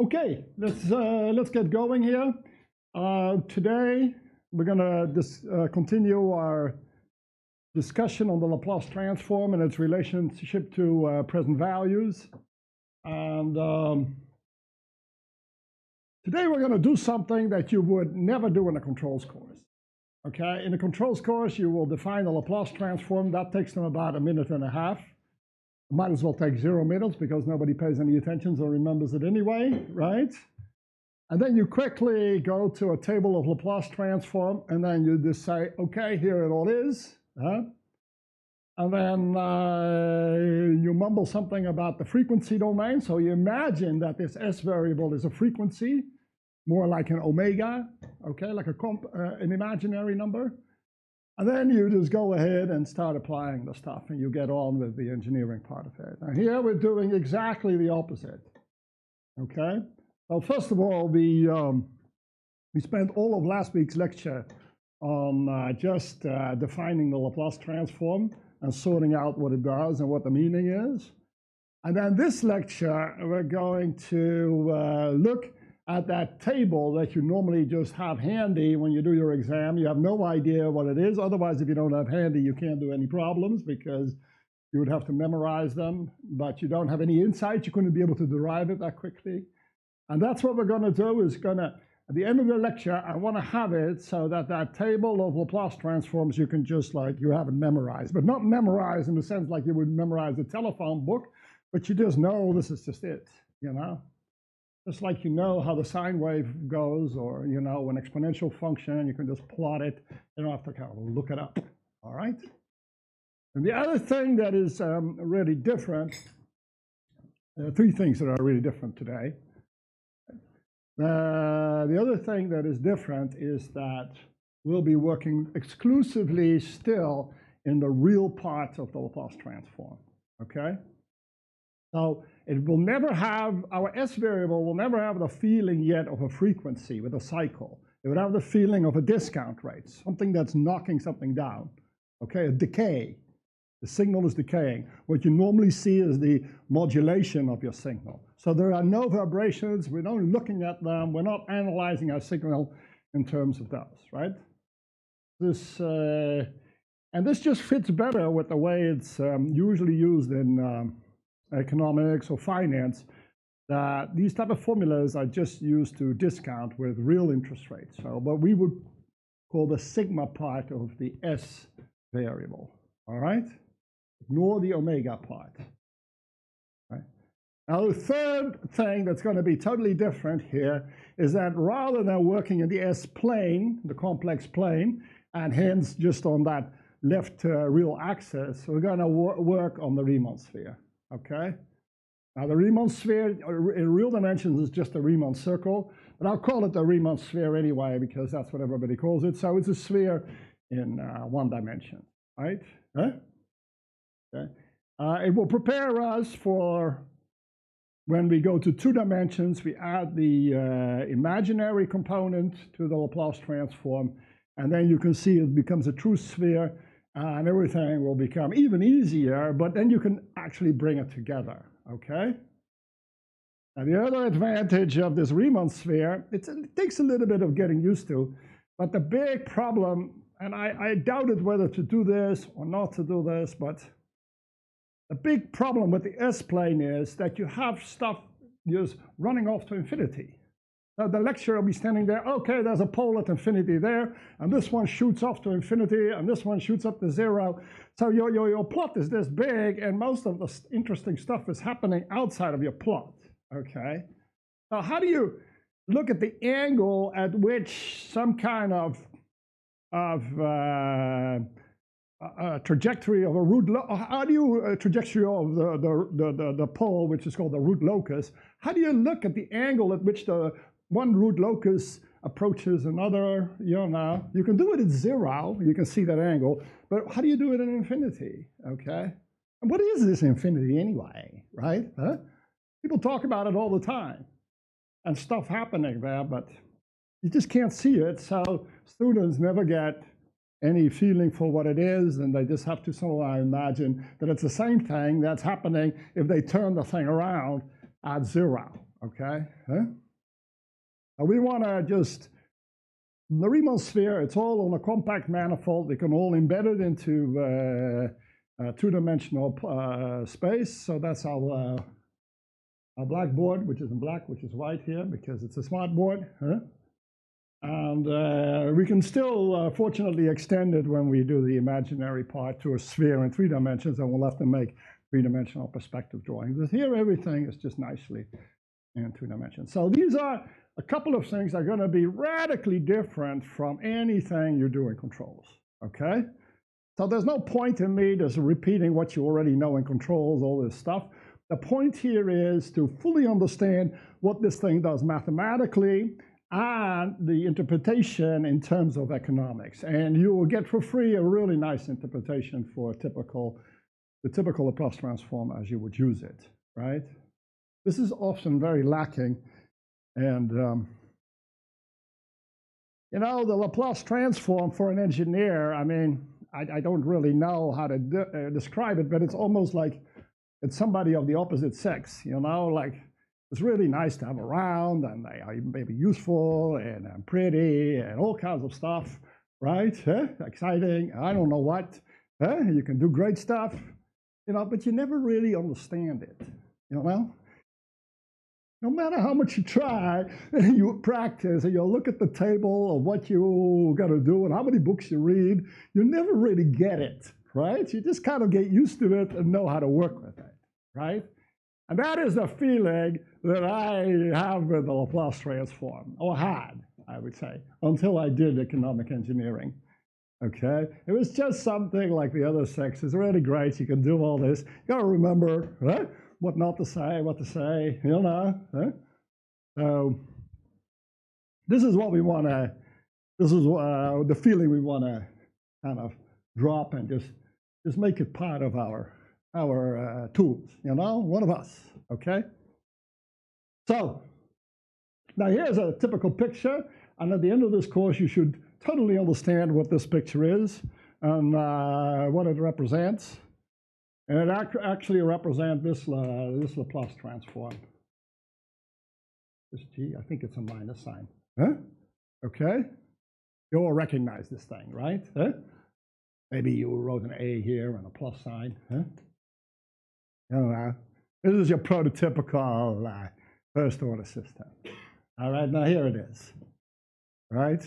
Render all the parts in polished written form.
Okay, let's get going here. Today we're going to continue our discussion on the Laplace transform and its relationship to present values. And today we're going to do something that you would never do in a controls course. Okay, in a controls course you will define the Laplace transform. That takes them about 1.5 minutes. Might as well take 0 minutes because nobody pays any attention or remembers it anyway, right? And then you quickly go to a table of Laplace transform, and then you just say, okay, here it all is. And then you mumble something about the frequency domain. So you imagine that this S variable is a frequency, more like an omega, okay, like an imaginary number. And then you just go ahead and start applying the stuff, and you get on with the engineering part of it. And here we're doing exactly the opposite, okay? Well, first of all, we spent all of last week's lecture on just defining the Laplace transform and sorting out what it does and what the meaning is. And then this lecture, we're going to look at that table that you normally just have handy when you do your exam. You have no idea what it is. Otherwise, if you don't have handy, you can't do any problems because you would have to memorize them. But you don't have any insight. You couldn't be able to derive it that quickly. And that's what we're going to do is at the end of the lecture, I want to have it so that that table of Laplace transforms you can just you have it memorized. But not memorized in the sense like you would memorize a telephone book, but you just know this is just it, you know? Just like you know how the sine wave goes, or you know an exponential function, you can just plot it. You don't have to kind of look it up, all right? And the other thing that is really different, three things that are really different today. The other thing that is different is that we'll be working exclusively still in the real part of the Laplace transform, okay? So it will never have, our S variable will never have the feeling yet of a frequency with a cycle. It would have the feeling of a discount rate, something that's knocking something down, okay, a decay. The signal is decaying. What you normally see is the modulation of your signal. So there are no vibrations, we're not looking at them, we're not analyzing our signal in terms of those, right? And this just fits better with the way it's usually used in economics or finance, that these type of formulas are just used to discount with real interest rates. So what we would call the sigma part of the S variable, all right? Ignore the omega part, right? Now the third thing that's going to be totally different here is that rather than working in the S plane, the complex plane, and hence just on that left real axis, we're going to work on the Riemann sphere. Okay, now the Riemann sphere in real dimensions is just a Riemann circle, but I'll call it the Riemann sphere anyway because that's what everybody calls it. So it's a sphere in one dimension, right? Huh? Okay. It will prepare us for when we go to 2 dimensions, we add the imaginary component to the Laplace transform, and then you can see it becomes a true sphere. And everything will become even easier, but then you can actually bring it together, okay? And the other advantage of this Riemann sphere, it takes a little bit of getting used to, but the big problem, and I doubted whether to do this or not to do this, but the big problem with the S-plane is that you have stuff just running off to infinity. So the lecturer will be standing there, okay, there's a pole at infinity there, and this one shoots off to infinity, and this one shoots up to 0. So your plot is this big, and most of the interesting stuff is happening outside of your plot, okay? So how do you look at the angle at which some kind of trajectory of a root, how do you trajectory of the pole, which is called the root locus, how do you look at the angle at which the one root locus approaches another? You know, you can do it at 0, you can see that angle, but how do you do it in infinity, okay? And what is this infinity anyway, right? Huh? People talk about it all the time, and stuff happening there, but you just can't see it, so students never get any feeling for what it is, and they just have to somehow imagine that it's the same thing that's happening if they turn the thing around at 0, okay? Huh? And we want to just, the Riemann sphere, it's all on a compact manifold. We can all embed it into two-dimensional space. So that's our blackboard, which is in black, which is white here, because it's a smart board. Huh? And we can still, fortunately, extend it when we do the imaginary part to a sphere in 3 dimensions, and we'll have to make 3-dimensional perspective drawings. But here, everything is just nicely in 2 dimensions. So these are a couple of things that are going to be radically different from anything you do in controls, okay? So there's no point in me just repeating what you already know in controls, all this stuff. The point here is to fully understand what this thing does mathematically and the interpretation in terms of economics. And you will get for free a really nice interpretation for the typical Laplace transform as you would use it, right? This is often very lacking. And, you know, the Laplace transform for an engineer, I mean, I don't really know how to describe it, but it's almost like it's somebody of the opposite sex, you know, like it's really nice to have around, and they are maybe useful and pretty and all kinds of stuff, right? Exciting, I don't know what. You can do great stuff, you know, but you never really understand it, you know? No matter how much you try, you practice, and you look at the table of what you got to do and how many books you read, you never really get it, right? You just kind of get used to it and know how to work with it, right? And that is the feeling that I have with the Laplace transform, or had, I would say, until I did economic engineering, okay? It was just something like the other sex. It's really great. You can do all this. You got to remember, right? What not to say, what to say, you know? Huh? So this is what we want to, this is the feeling we want to kind of drop and just make it part of our tools, you know, one of us, okay? So now here's a typical picture, and at the end of this course, you should totally understand what this picture is and what it represents. And it actually represents this Laplace transform. This G, I think it's a minus sign. Huh? Okay? You all recognize this thing, right? Huh? Maybe you wrote an A here and a plus sign. Huh? This is your prototypical first order system. All right, now here it is. Right?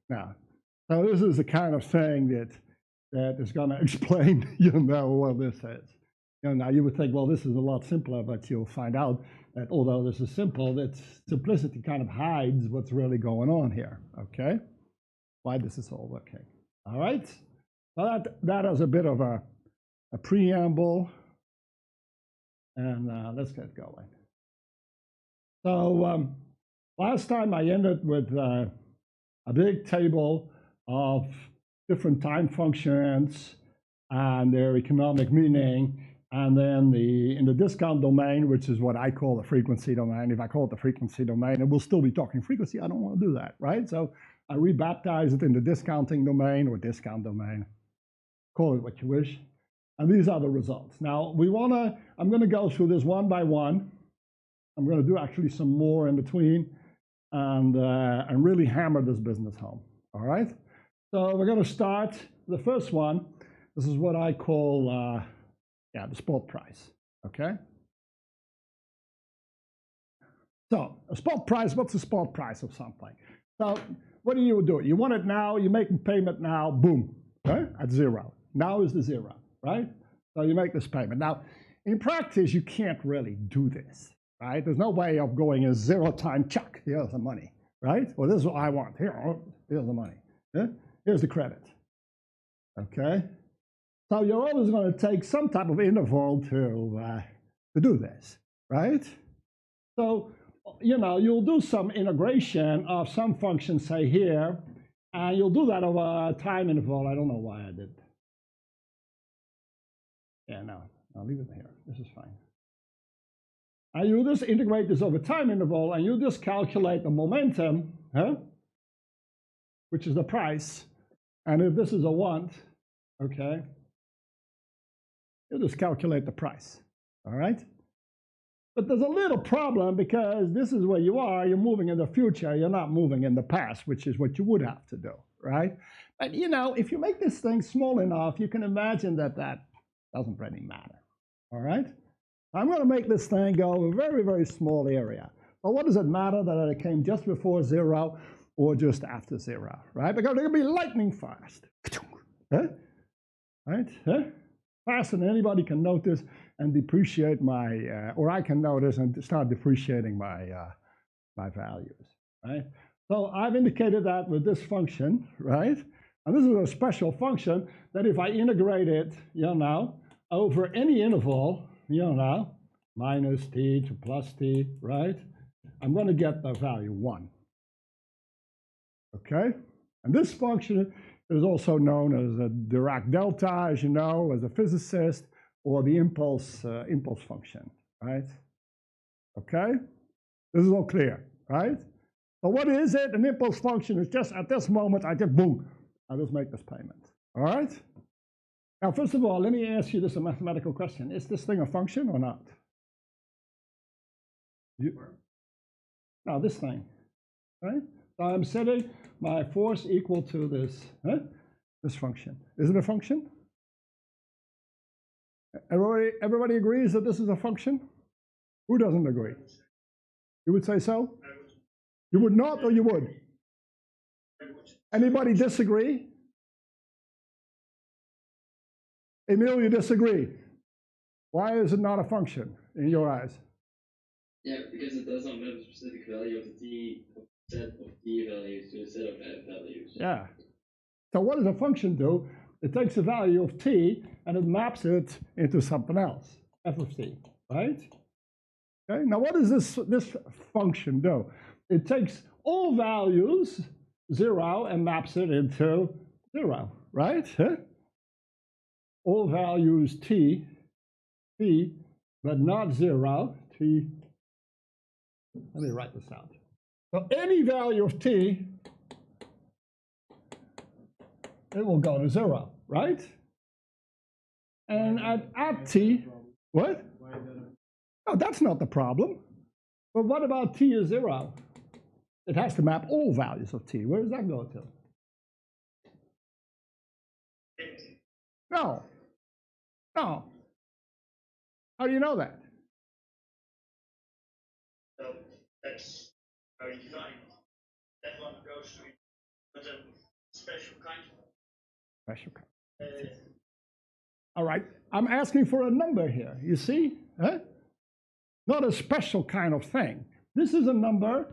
Now, so this is the kind of thing that is going to explain, you know, what this is. You know, now you would think, well, this is a lot simpler, but you'll find out that although this is simple, that simplicity kind of hides what's really going on here, okay? Why this is all working. All right? Well, that is a bit of a preamble, and let's get going. So last time I ended with a big table of different time functions and their economic meaning, and then in the discount domain, which is what I call the frequency domain. If I call it the frequency domain, and we'll still be talking frequency, I don't want to do that, right? So I rebaptize it in the discounting domain or discount domain. Call it what you wish. And these are the results. Now, I'm going to go through this one by one. I'm going to do actually some more in between and really hammer this business home, all right? So we're going to start the first one. This is what I call, the spot price, okay? So a spot price, what's the spot price of something? So what do? You want it now, you make a payment now, boom, okay? At zero. Now is the zero, right? So you make this payment. Now, in practice, you can't really do this, right? There's no way of going a zero-time chuck. Here's the money, right? Well, this is what I want. Here's the money. Yeah? Here's the credit, okay? So you're always going to take some type of interval to do this, right? So, you know, you'll do some integration of some function, say here, and you'll do that over a time interval. I don't know why I did. Yeah, no, I'll leave it here. This is fine. And you just integrate this over time interval, and you just calculate the momentum, which is the price. And if this is a want, okay, you just calculate the price, all right? But there's a little problem because this is where you are. You're moving in the future. You're not moving in the past, which is what you would have to do, right? But, you know, if you make this thing small enough, you can imagine that that doesn't really matter, all right? I'm going to make this thing go a very, very small area. Well, what does it matter that it came just before 0 or just after 0, right? Because it can be lightning fast, right? Faster than anybody can notice and depreciate my, or I can notice and start depreciating my, my values, right? So I've indicated that with this function, right? And this is a special function that if I integrate it, you know, over any interval, you know, minus t to plus t, right? I'm going to get the value 1, okay? And this function is also known as a Dirac delta, as you know, as a physicist, or the impulse function, right? Okay? This is all clear, right? So what is it? An impulse function is just at this moment, I just, boom, I just make this payment, all right? Now, first of all, let me ask you this a mathematical question. Is this thing a function or not? No, this thing, right? So I'm setting my force equal to this, this function. Is it a function? Everybody agrees that this is a function? Who doesn't agree? You would say so? You would not, or you would? Anybody disagree? Emil, you disagree. Why is it not a function in your eyes? Yeah, because it does not map a specific value of the t set of t values to a set of f values. Yeah. So what does a function do? It takes a value of t and it maps it into something else, f of t, right? Okay. Now what does this function do? It takes all values 0 and maps it into 0, right? All values t, but not 0, t. Let me write this out. So any value of t, it will go to 0, right? And at t, what? Oh, that's not the problem. But what about t is 0? It has to map all values of t. Where does that go to? No. No. How do you know that? So that's how you define that one goes to but a special kind. Special kind. All right. I'm asking for a number here. You see? Not a special kind of thing. This is a number.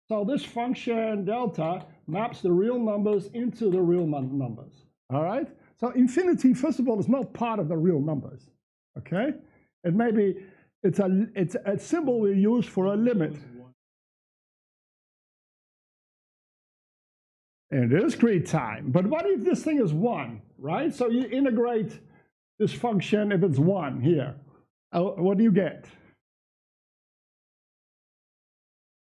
So this function delta maps the real numbers into the real numbers. All right? So infinity, first of all, is not part of the real numbers. Okay? It may be, it's a symbol we use for a limit. In discrete time. But what if this thing is 1, right? So you integrate this function if it's 1 here. What do you get?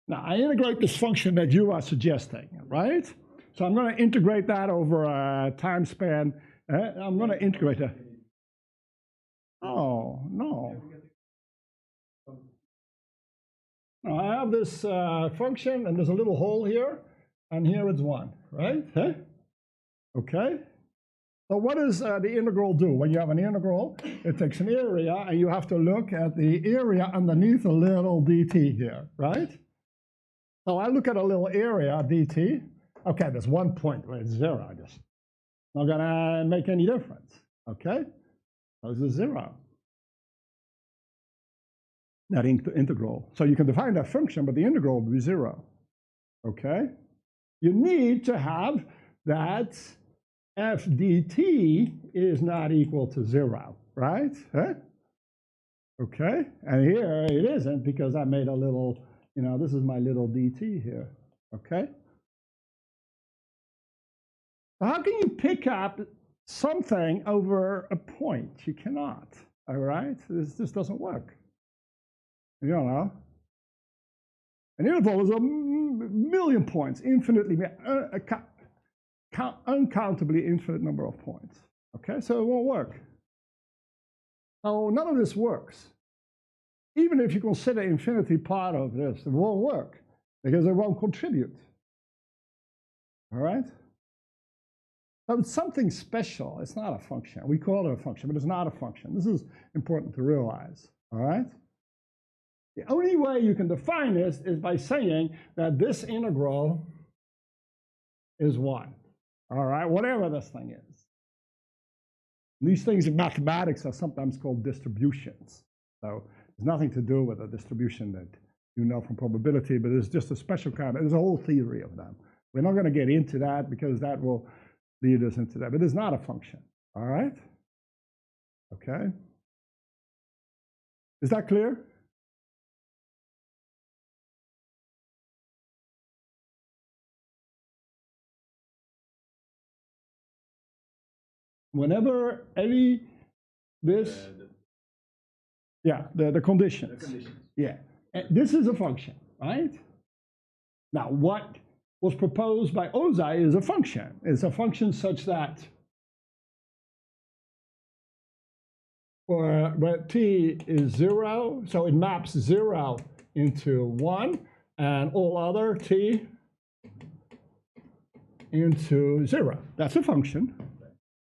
Now, I integrate this function that you are suggesting, right? So I'm going to integrate that over a time span. I'm going to integrate that. Oh, no. Now, I have this function, and there's a little hole here, and here it's 1, right? Okay. So what does the integral do? When you have an integral, it takes an area, and you have to look at the area underneath a little dt here, right? So I look at a little area, dt. Okay, there's 1 point where it's 0. I just not going to make any difference, okay? So this is 0. That integral. So you can define that function, but the integral will be 0, okay? You need to have that f dt is not equal to 0, right? Okay, and here it isn't because I made a little, you know, this is my little dt here, okay? How can you pick up something over a point? You cannot, all right? This doesn't work. You don't know. An interval is a million points, infinitely, uncountably infinite number of points. Okay, so it won't work. So none of this works. even if you consider infinity part of this, it won't work because it won't contribute. All right? So it's something special. It's not a function. We call it a function, but it's not a function. This is important to realize. All right? The only way you can define this is by saying that this integral is 1. All right? Whatever this thing is. These things in mathematics are sometimes called distributions. So there's nothing to do with a distribution that you know from probability, but it's just a special kind of, there's a whole theory of them. We're not going to get into that because that will lead us into that, but it's not a function. All right? Okay? Is that clear? Whenever any this the conditions. Yeah, and this is a function, right? Now what was proposed by Ozai is a function. It's a function such that where t is 0, so it maps 0 into 1 and all other t into 0. That's a function.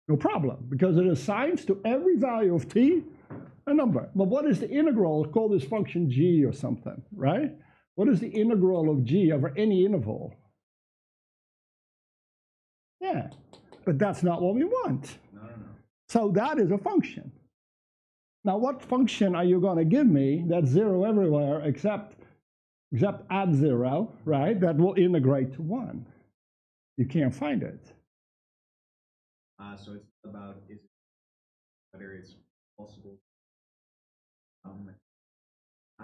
No problem, because it assigns to every value of t a number. But what is the integral? Call this function g or something, right? What is the integral of g over any interval? Yeah, but that's not what we want. No. So that is a function. Now, what function are you going to give me that's 0 everywhere except at 0, right? That will integrate to 1. You can't find it. So it's about whether it's possible.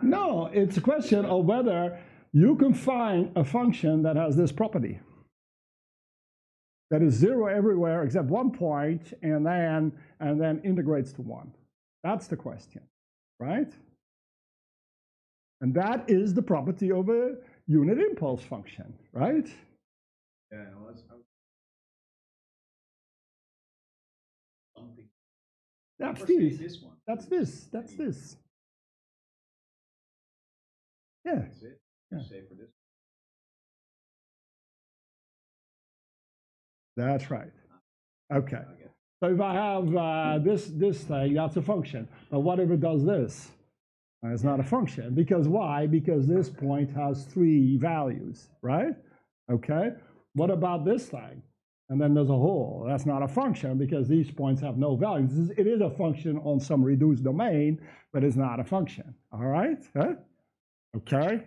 No, it's a question of whether you can find a function that has this property. That is 0 everywhere except 1 point, and then integrates to 1. That's the question, right? And that is the property of a unit impulse function, right? Yeah, no, something. That's this one. That's this. That's this. Yeah. That's it. Yeah. Say for this. That's right. Okay. So if I have this thing, that's a function. But what if it does this? It's not a function. Because why? Because this point has 3 values, right? Okay. What about this thing? And then there's a hole. That's not a function because these points have no values. It is a function on some reduced domain, but it's not a function. All right? Huh? Okay.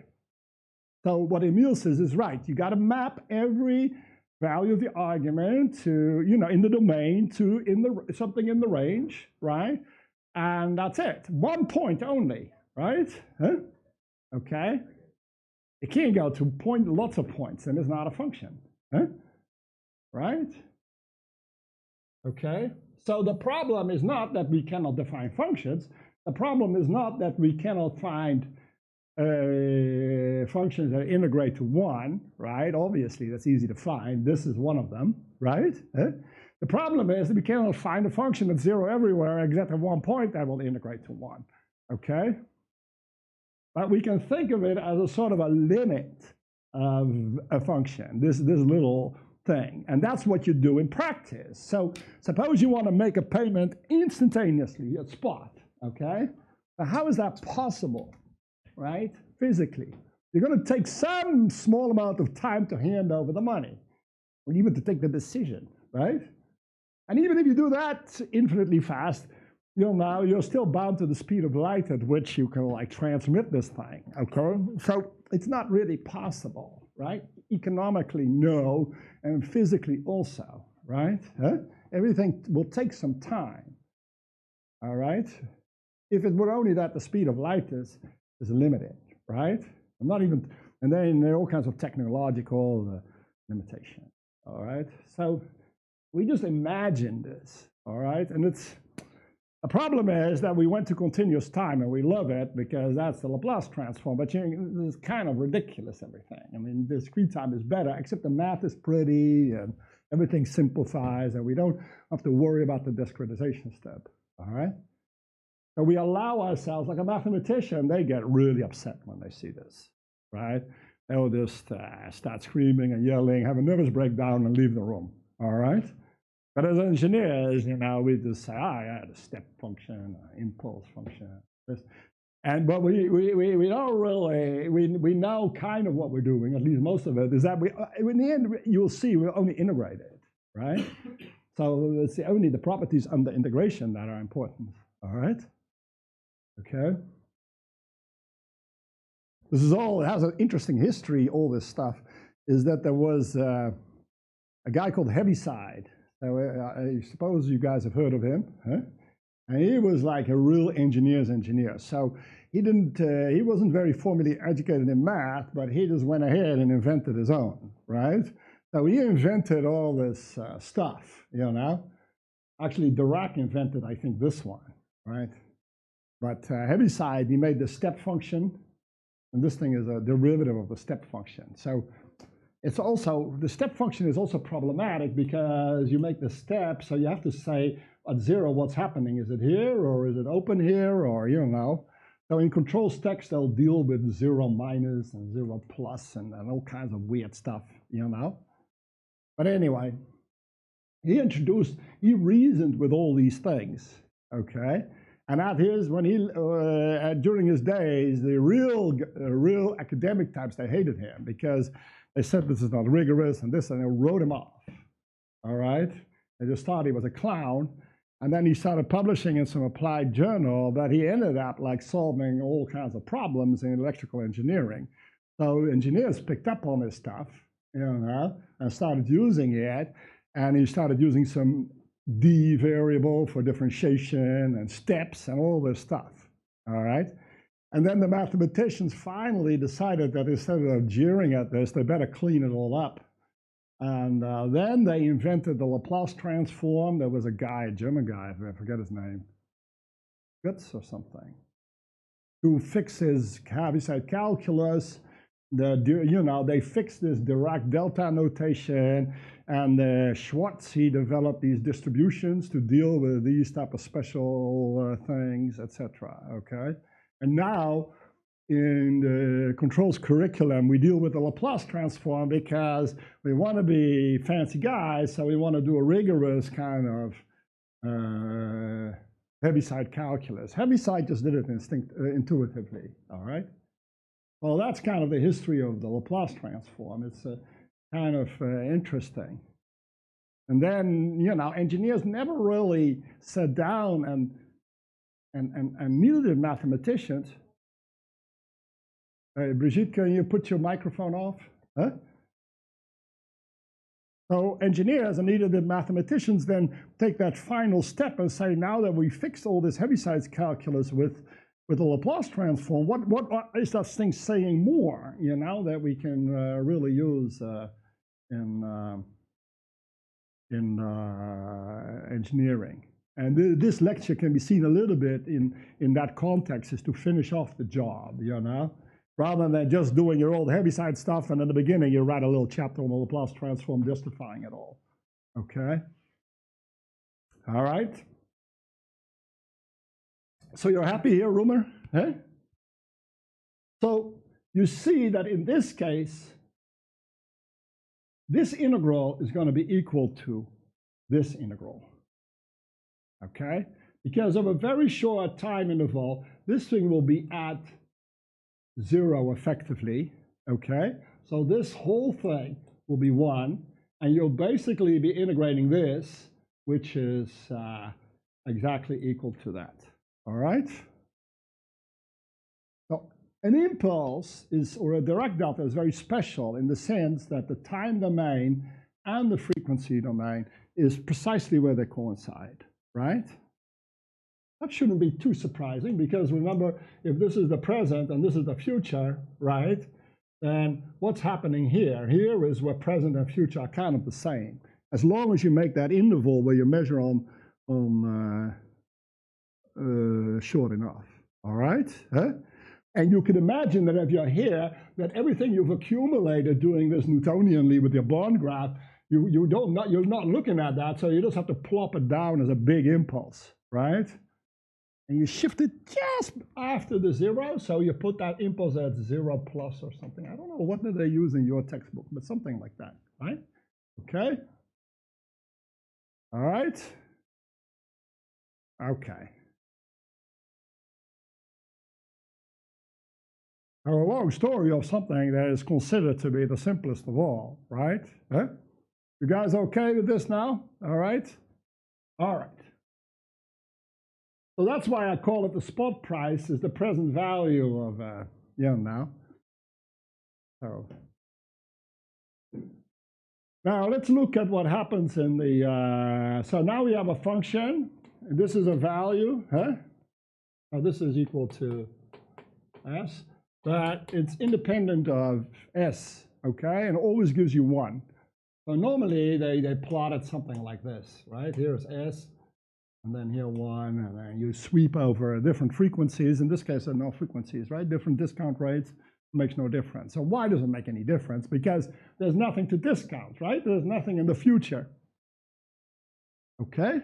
So what Emil says is right. You got to map every value of the argument to, in the domain to something in the range, right? And that's it. 1 point only, right? Huh? Okay. It can't go to lots of points, and it's not a function. Huh? Right? Okay. So the problem is not that we cannot define functions. The problem is not that we cannot find functions that integrate to 1, right? Obviously, that's easy to find. This is one of them, right? The problem is that we cannot find a function that's 0 everywhere except at 1 point that will integrate to 1, okay? But we can think of it as a sort of a limit of a function, this little thing. And that's what you do in practice. So suppose you want to make a payment instantaneously at spot, okay? Now, how is that possible? Right? Physically. You're going to take some small amount of time to hand over the money, or even to take the decision, right? And even if you do that infinitely fast, you're still bound to the speed of light at which you can transmit this thing, okay? So it's not really possible, right? Economically, no, and physically also, right? Huh? Everything will take some time, all right? If it were only that the speed of light is limited, right? I'm not even, and then there are all kinds of technological limitations, all right? So we just imagine this, all right? And the problem is that we went to continuous time, and we love it because that's the Laplace transform, but it's kind of ridiculous, everything. I mean, discrete time is better, except the math is pretty, and everything simplifies, and we don't have to worry about the discretization step, all right? So we allow ourselves, like a mathematician, they get really upset when they see this, right? They'll just start screaming and yelling, have a nervous breakdown, and leave the room, all right? But as engineers, we just say, yeah, the step function, impulse function, this. But we don't really, we know kind of what we're doing, at least most of it, is that in the end, you'll see we only integrate it, right? So it's only the properties under integration that are important, all right? Okay. This is all, it has an interesting history, all this stuff, is that there was a guy called Heaviside. I suppose you guys have heard of him, huh? And he was like a real engineer's engineer. So he wasn't very formally educated in math, but he just went ahead and invented his own, right? So he invented all this stuff, Actually, Dirac invented, I think, this one, right? But Heaviside, he made the step function, and this thing is a derivative of the step function. So it's also, the step function is also problematic because you make the step, so you have to say at zero what's happening. Is it here, or is it open here, or So in controls text, they'll deal with 0 minus and 0 plus and all kinds of weird stuff, But anyway, he reasoned with all these things, okay? And during his days, the real academic types, they hated him because they said this is not rigorous and this, and they wrote him off, all right? They just thought he was a clown. And then he started publishing in some applied journal that he ended up like solving all kinds of problems in electrical engineering. So engineers picked up on this stuff, and started using it. And he started using some D variable for differentiation and steps and all this stuff, all right? And then the mathematicians finally decided that instead of jeering at this, they better clean it all up. And then they invented the Laplace transform. There was a German guy, I forget his name, Götz or something, who fixes Heaviside calculus. They fixed this Dirac delta notation, and Schwartz, he developed these distributions to deal with these type of special things, etc. Okay, and now in the controls curriculum, we deal with the Laplace transform because we want to be fancy guys, so we want to do a rigorous kind of Heaviside calculus. Heaviside just did it intuitively, all right? Well, that's kind of the history of the Laplace transform. It's kind of interesting. And then, engineers never really sat down and neither did mathematicians. Brigitte, can you put your microphone off? Huh? So engineers and neither did mathematicians then take that final step and say, now that we fixed all this Heaviside calculus with the Laplace transform, what is that thing saying more, that we can really use in engineering? And this lecture can be seen a little bit in that context, is to finish off the job, rather than just doing your old Heaviside stuff, and in the beginning you write a little chapter on the Laplace transform justifying it all. Okay? All right? So you're happy here, Rumer? Huh? So you see that in this case, this integral is going to be equal to this integral. Okay? Because of a very short time interval, this thing will be at 0 effectively. Okay? So this whole thing will be 1, and you'll basically be integrating this, which is exactly equal to that. All right? So an impulse or a Dirac delta is very special in the sense that the time domain and the frequency domain is precisely where they coincide, right? That shouldn't be too surprising because remember, if this is the present and this is the future, right, then what's happening here? Here is where present and future are kind of the same. As long as you make that interval where you measure on short enough, all right? Huh? And you can imagine that if you're here, that everything you've accumulated doing this Newtonianly with your bond graph, you're not looking at that, so you just have to plop it down as a big impulse, right? and you shift it just after the 0, so you put that impulse at 0 plus or something. I don't know what did they use in your textbook, but something like that, right? Okay. All right. Okay. Now, a long story of something that is considered to be the simplest of all, right? Huh? You guys okay with this now? All right? All right. So that's why I call it the spot price, is the present value of yen now. So now let's look at what happens in the, so now we have a function, and this is a value, huh? Now this is equal to s, but it's independent of s, okay, and always gives you 1. So normally they plot it something like this, right? Here's s, and then here 1, and then you sweep over different frequencies. In this case, there are no frequencies, right? Different discount rates makes no difference. So why does it make any difference? Because there's nothing to discount, right? There's nothing in the future. Okay?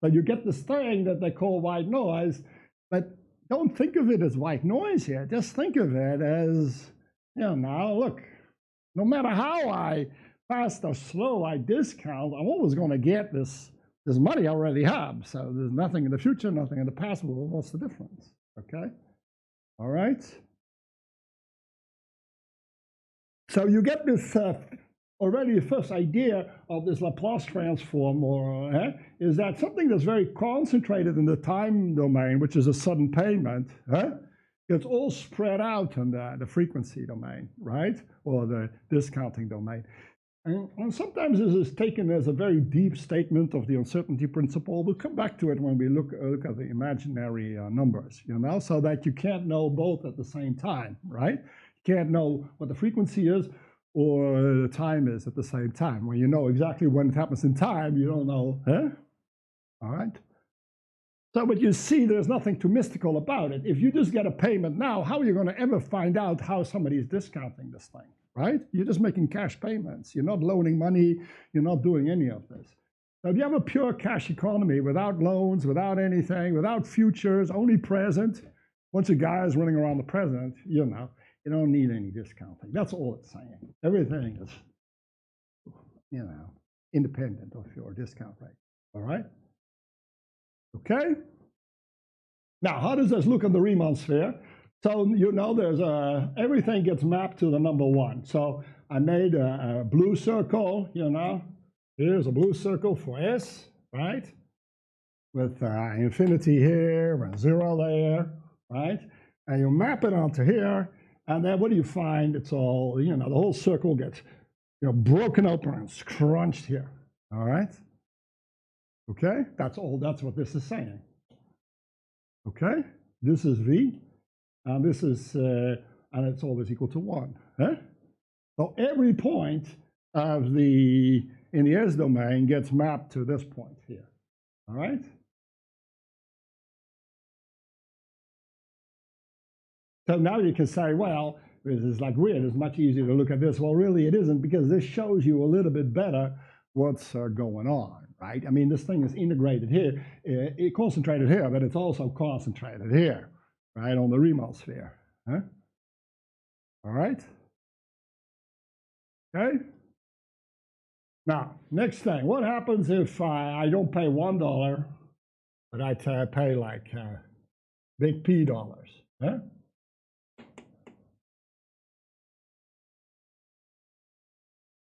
So you get this thing that they call white noise, but don't think of it as white noise here. Just think of it as, you know, now look, no matter how fast or slow I discount, I'm always going to get this money I already have. So there's nothing in the future, nothing in the past. Well, what's the difference? Okay? All right? So you get this already first idea of this Laplace transform, or is that something that's very concentrated in the time domain, which is a sudden payment, it's all spread out in the frequency domain, right? Or the discounting domain. And sometimes this is taken as a very deep statement of the uncertainty principle. We'll come back to it when we look at the imaginary numbers, you know, so that you can't know both at the same time, right? You can't know what the frequency is or the time is at the same time. When you know exactly when it happens in time, you don't know, all right? So, but you see, there's nothing too mystical about it. If you just get a payment now, how are you going to ever find out how somebody is discounting this thing, right? You're just making cash payments. You're not loaning money. You're not doing any of this. So if you have a pure cash economy without loans, without anything, without futures, only present, once a guy is running around the present, you know, you don't need any discounting. That's all it's saying. Everything is, you know, independent of your discount rate, all right? Okay? Now, how does this look on the Riemann sphere? So, you know, there's everything gets mapped to the number 1. So I made a blue circle, you know. Here's a blue circle for S, right? With infinity here and 0 there, right? And you map it onto here, and then what do you find? It's all, you know, the whole circle gets, you know, broken open and scrunched here, all right? Okay, that's what this is saying. Okay, this is V, and this is, and it's always equal to 1. So every point of in the S domain gets mapped to this point here. All right. So now you can say, well, this is like weird. It's much easier to look at this. Well, really, it isn't, because this shows you a little bit better what's going on. Right? I mean, this thing is integrated here, it concentrated here, but it's also concentrated here, right, on the Riemann sphere. All right? Okay? Now, next thing, what happens if I don't pay $1, but I pay like big P dollars?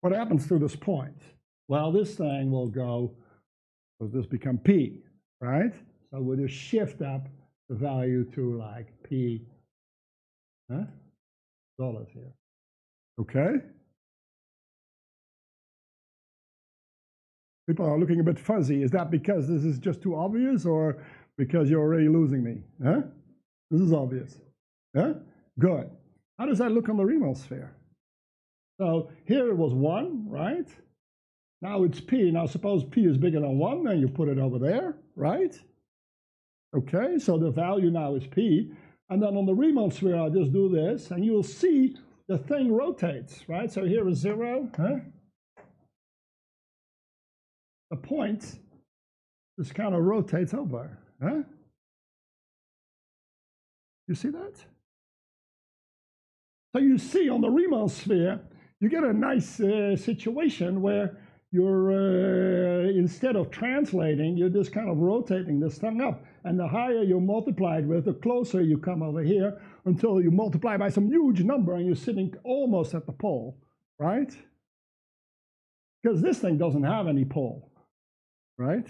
What happens to this point? Well, this thing will go, so this become P, right? So we'll just shift up the value to like P dollars here. Okay? People are looking a bit fuzzy. Is that because this is just too obvious, or because you're already losing me? This is obvious. Good. How does that look on the Riemann sphere? So here it was 1, right? Now it's P. Now suppose P is bigger than 1, then you put it over there, right? Okay, so the value now is P. And then on the Riemann sphere, I'll just do this, and you'll see the thing rotates, right? So here is 0. The point just kind of rotates over. You see that? So you see on the Riemann sphere, you get a nice situation where you're, instead of translating, you're just kind of rotating this thing up. And the higher you multiply it with, the closer you come over here until you multiply by some huge number and you're sitting almost at the pole, right? Because this thing doesn't have any pole, right?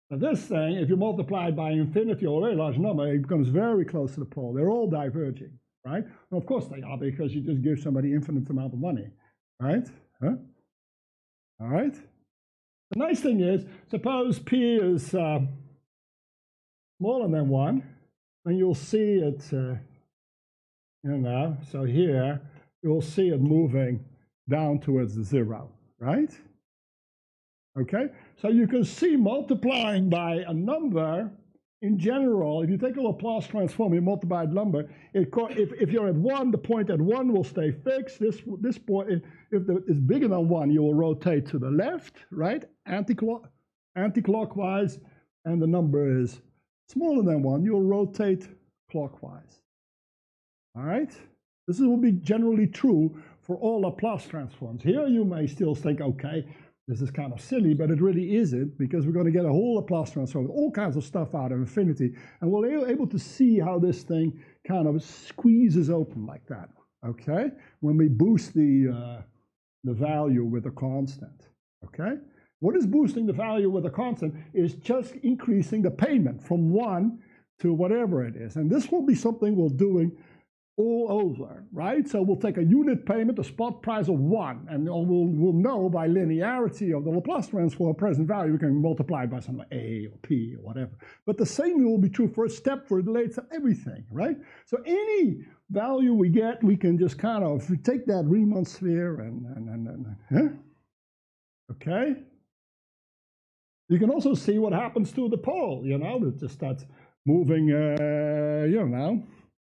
Now this thing, if you multiply it by infinity or a very large number, it becomes very close to the pole. They're all diverging, right? And of course they are, because you just give somebody infinite amount of money, right? Huh? All right? The nice thing is, suppose P is smaller than 1, and you'll see it, so here, you'll see it moving down towards the 0, right? Okay, so you can see multiplying by a number in general. If you take a Laplace transform, you multiply a number. If you're at 1, the point at 1 will stay fixed. This point, if it's bigger than 1, you will rotate to the left, right, anti-clockwise, and the number is smaller than 1, you'll rotate clockwise. All right, this will be generally true for all Laplace transforms. Here you may still think, okay, this is kind of silly, but it really isn't, because we're going to get a whole Laplace transform with all kinds of stuff out of infinity, and we're able to see how this thing kind of squeezes open like that, okay, when we boost the value with a constant, okay? What is boosting the value with a constant is just increasing the payment from 1 to whatever it is, and this will be something we're doing all over, right? So we'll take a unit payment, a spot price of 1, and we'll know by linearity of the Laplace transform present value, we can multiply by some A or P or whatever. But the same will be true for a step, for later, everything, right? So any value we get, we can just kind of take that Riemann sphere and okay? You can also see what happens to the pole, it just starts moving,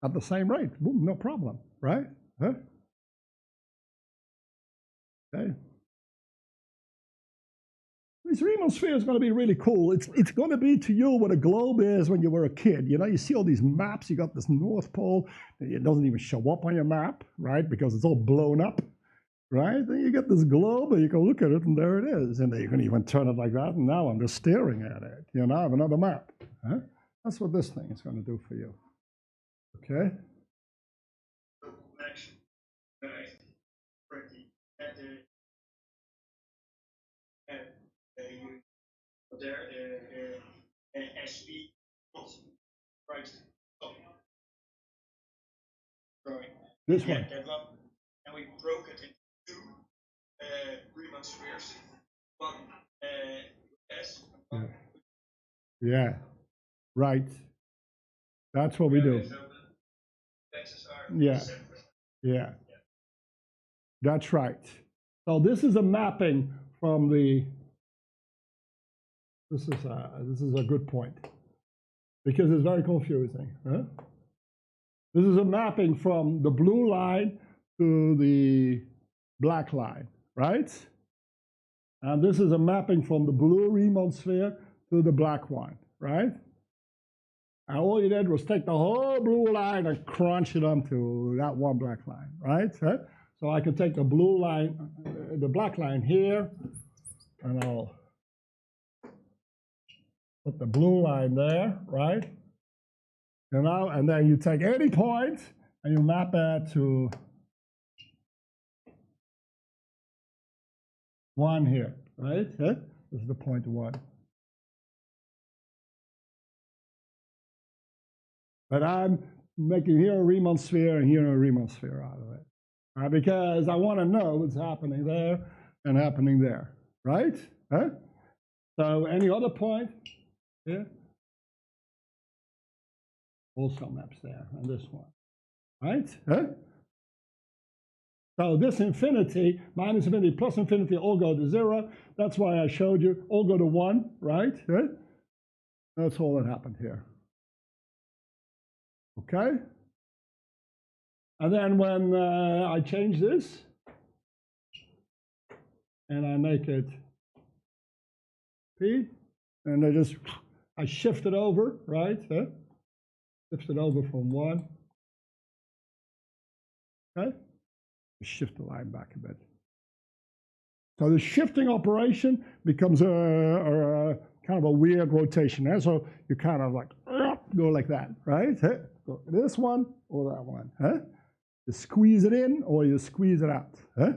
at the same rate. Boom, no problem, right? Huh? Okay. This Riemann sphere is going to be really cool. It's going to be to you what a globe is when you were a kid. You see all these maps. You got this North Pole. It doesn't even show up on your map, right? Because it's all blown up, right? Then you get this globe, and you can look at it, and there it is. And you can even turn it like that, and now I'm just staring at it. I have another map. Huh? That's what this thing is going to do for you. Okay? Max, pretty, SP right growing. This one. That one. And we broke it into 2 Riemann spheres. One S. Yeah, right. That's what we do. So the X's are yeah, separate. Yeah. That's right. So this is a mapping from the. This is a good point, because it's very confusing. Huh? This is a mapping from the blue line to the black line, right? And this is a mapping from the blue Riemann sphere to the black one, right? And all you did was take the whole blue line and crunch it onto that one black line, right? So I can take the blue line, the black line here, and I'll put the blue line there, right? And then you take any point and you map it to 1 here, right? This is the point 1. But I'm making here a Riemann sphere and here a Riemann sphere out of it, because I want to know what's happening there and happening there, right? So any other point here? Also maps there, and this one, right? So this infinity, minus infinity, plus infinity, all go to 0. That's why I showed you, all go to 1, right? That's all that happened here. Okay? And then when I change this, and I make it P, and I shift it over, right? Shift it over from 1. Okay? Shift the line back a bit. So the shifting operation becomes a kind of a weird rotation. Eh? So you kind of like go like that, right? Eh? Go this one or that one. Eh? You squeeze it in or you squeeze it out. Eh?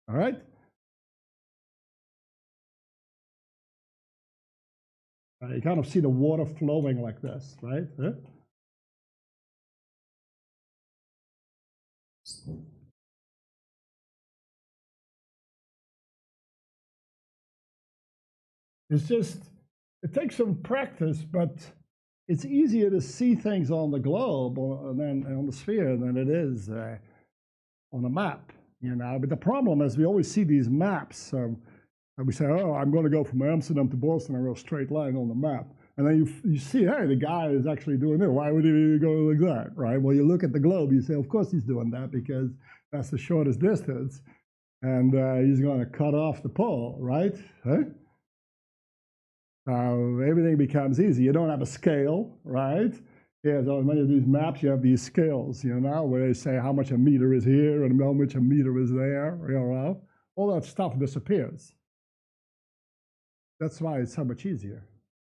All right? You kind of see the water flowing like this, right? Eh? It's just, it takes some practice, but it's easier to see things on the globe than on the sphere than it is on a map, you know. But the problem is we always see these maps, and we say, oh, I'm going to go from Amsterdam to Boston, and go a straight line on the map. And then you see, hey, the guy is actually doing it. Why would he go like that, right? Well, you look at the globe, you say, of course he's doing that because that's the shortest distance, and he's going to cut off the pole, right? Huh? Everything becomes easy. You don't have a scale, right? Yeah, so in many of these maps, you have these scales, you know, where they say how much a meter is here and how much a meter is there, you know. All that stuff disappears. That's why it's so much easier.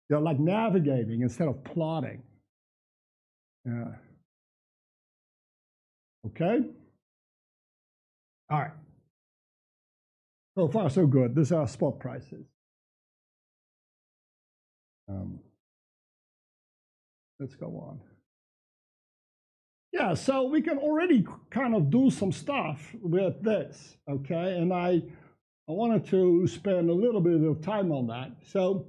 You're like navigating instead of plotting. Yeah. Okay? All right. So far, so good. These are spot prices. Let's go on. Yeah, so we can already kind of do some stuff with this, okay? And I wanted to spend a little bit of time on that. So,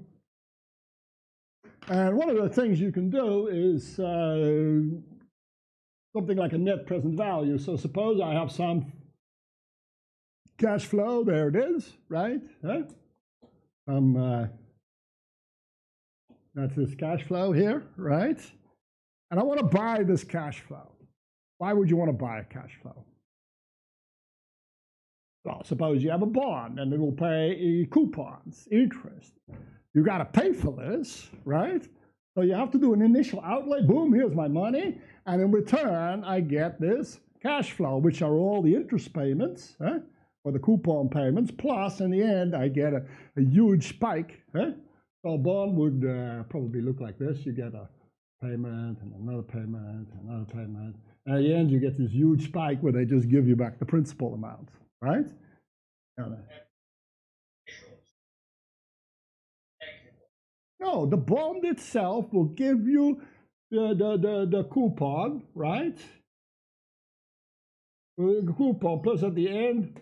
and one of the things you can do is something like a net present value. So suppose I have some cash flow, there it is, right? Huh? That's this cash flow here, right? And I want to buy this cash flow. Why would you want to buy a cash flow? Well, suppose you have a bond and it will pay coupons, interest. You got to pay for this, right? So you have to do an initial outlay. Boom, here's my money. And in return, I get this cash flow, which are all the interest payments, or the coupon payments. Plus, in the end, I get a huge spike. So a bond would probably look like this. You get a payment and another payment and another payment. And at the end, you get this huge spike where they just give you back the principal amount, right? No, the bond itself will give you the coupon, right? The coupon plus at the end,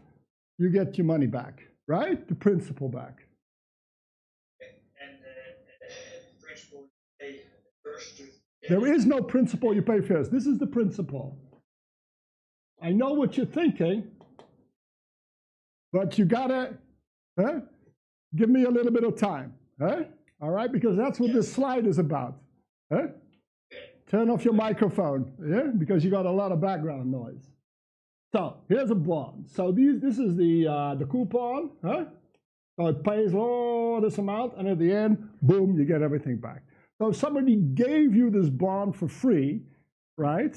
you get your money back, right? The principal back. Principal pay first. There is no principal you pay first. This is the principal. I know what you're thinking, but you gotta give me a little bit of time. All right, because that's what this slide is about. Turn off your microphone, because you got a lot of background noise. So here's a bond. So this is the coupon. So it pays all this amount, and at the end, boom, you get everything back. So if somebody gave you this bond for free, right,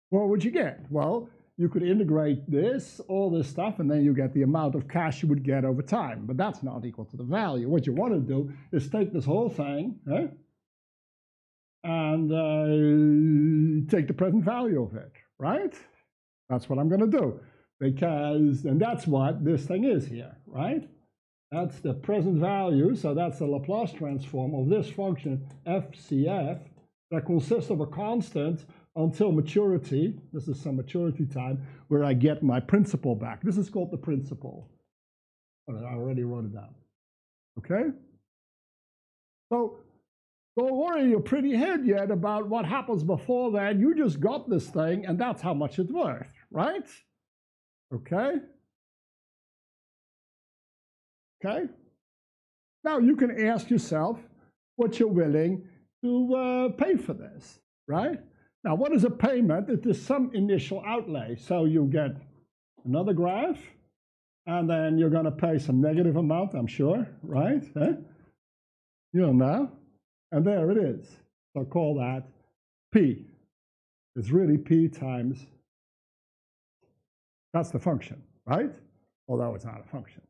what would you get? Well, you could integrate this, all this stuff, and then you get the amount of cash you would get over time. But that's not equal to the value. What you want to do is take this whole thing and take the present value of it, right? That's what I'm going to do. And that's what this thing is here, right? That's the present value, so that's the Laplace transform of this function FCF that consists of a constant until maturity. This is some maturity time where I get my principal back. This is called the principal. I already wrote it down. Okay? So don't worry your pretty head yet about what happens before that. You just got this thing, and that's how much it's worth, right? Okay? Okay? Now you can ask yourself what you're willing to pay for this, right? Now, what is a payment? It is some initial outlay. So you get another graph, and then you're going to pay some negative amount, I'm sure, right? You don't know. And there it is. So call that P. It's really P times, that's the function, right? Although it's not a function.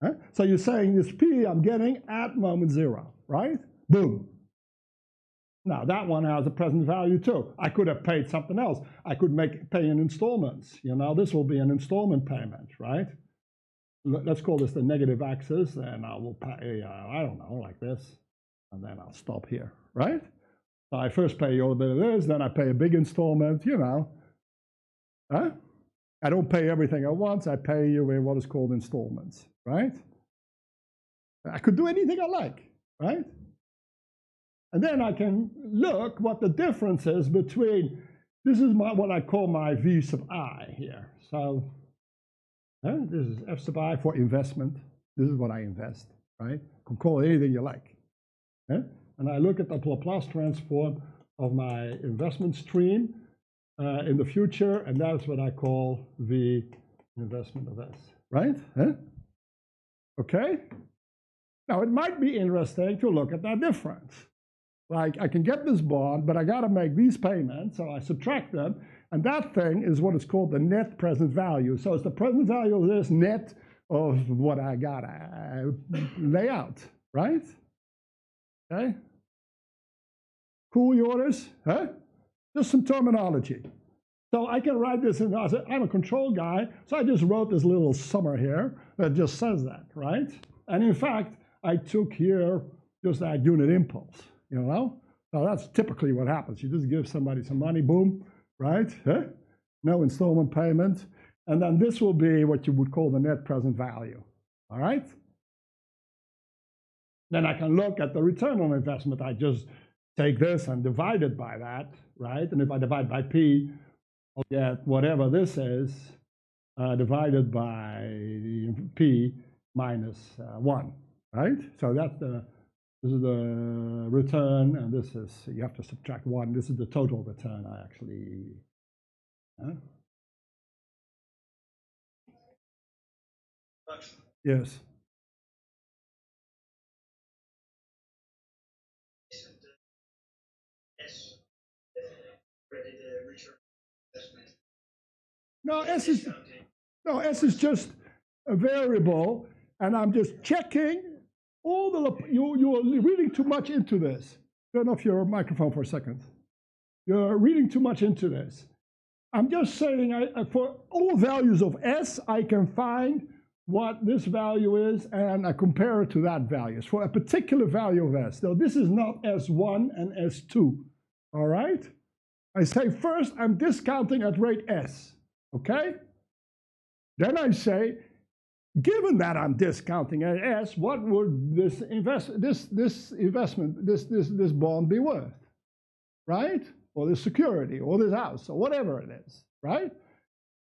Huh? So you're saying this P I'm getting at moment 0, right? Boom. Now that one has a present value too. I could have paid something else. I could pay in installments. You know, this will be an installment payment, right? Let's call this the negative axis, and I will pay, I don't know, like this, and then I'll stop here, right? So I first pay a little bit of this, then I pay a big installment, you know. Huh? I don't pay everything at once. I pay you in what is called installments, right? I could do anything I like, right? And then I can look what the difference is between, this is what I call my V sub I here. So this is F sub I for investment. This is what I invest, right? You can call it anything you like. And I look at the Laplace transform of my investment stream in the future, and that's what I call the investment of S, right? Okay? Now, it might be interesting to look at that difference. Like, I can get this bond, but I got to make these payments, so I subtract them, and that thing is what is called the net present value. So it's the present value of this net of what I got to lay out, right? Okay? Cool, yours? Huh? Just some terminology. So I can write this in, I'm a control guy, so I just wrote this little summary here that just says that, right? And in fact, I took here just that unit impulse, you know? So that's typically what happens. You just give somebody some money, boom, right? No installment payment. And then this will be what you would call the net present value, all right? Then I can look at the return on investment. I just take this and divide it by that, right? And if I divide by P, I'll get whatever this is divided by P minus 1, right? So that's this is the return, and this is, you have to subtract 1. This is the total return I actually, yes. S return investment. No, S is just a variable, and I'm just checking all the, you are reading too much into this. Turn off your microphone for a second. You're reading too much into this. I'm just saying for all values of S, I can find what this value is, and I compare it to that value. For a particular value of S. So this is not S1 and S2, all right? I say first, I'm discounting at rate S, okay? Then I say, given that I'm discounting at S, what would this bond be worth, right? Or this security, or this house, or whatever it is, right?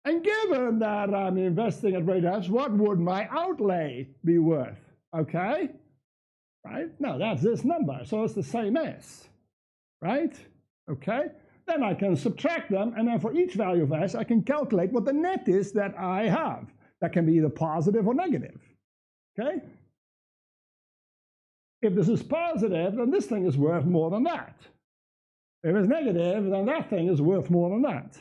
And given that I'm investing at rate S, what would my outlay be worth, okay? Right? No, that's this number, so it's the same S, right? Okay? Then I can subtract them, and then for each value of S, I can calculate what the net is that I have. That can be either positive or negative, okay? If this is positive, then this thing is worth more than that. If it's negative, then that thing is worth more than that,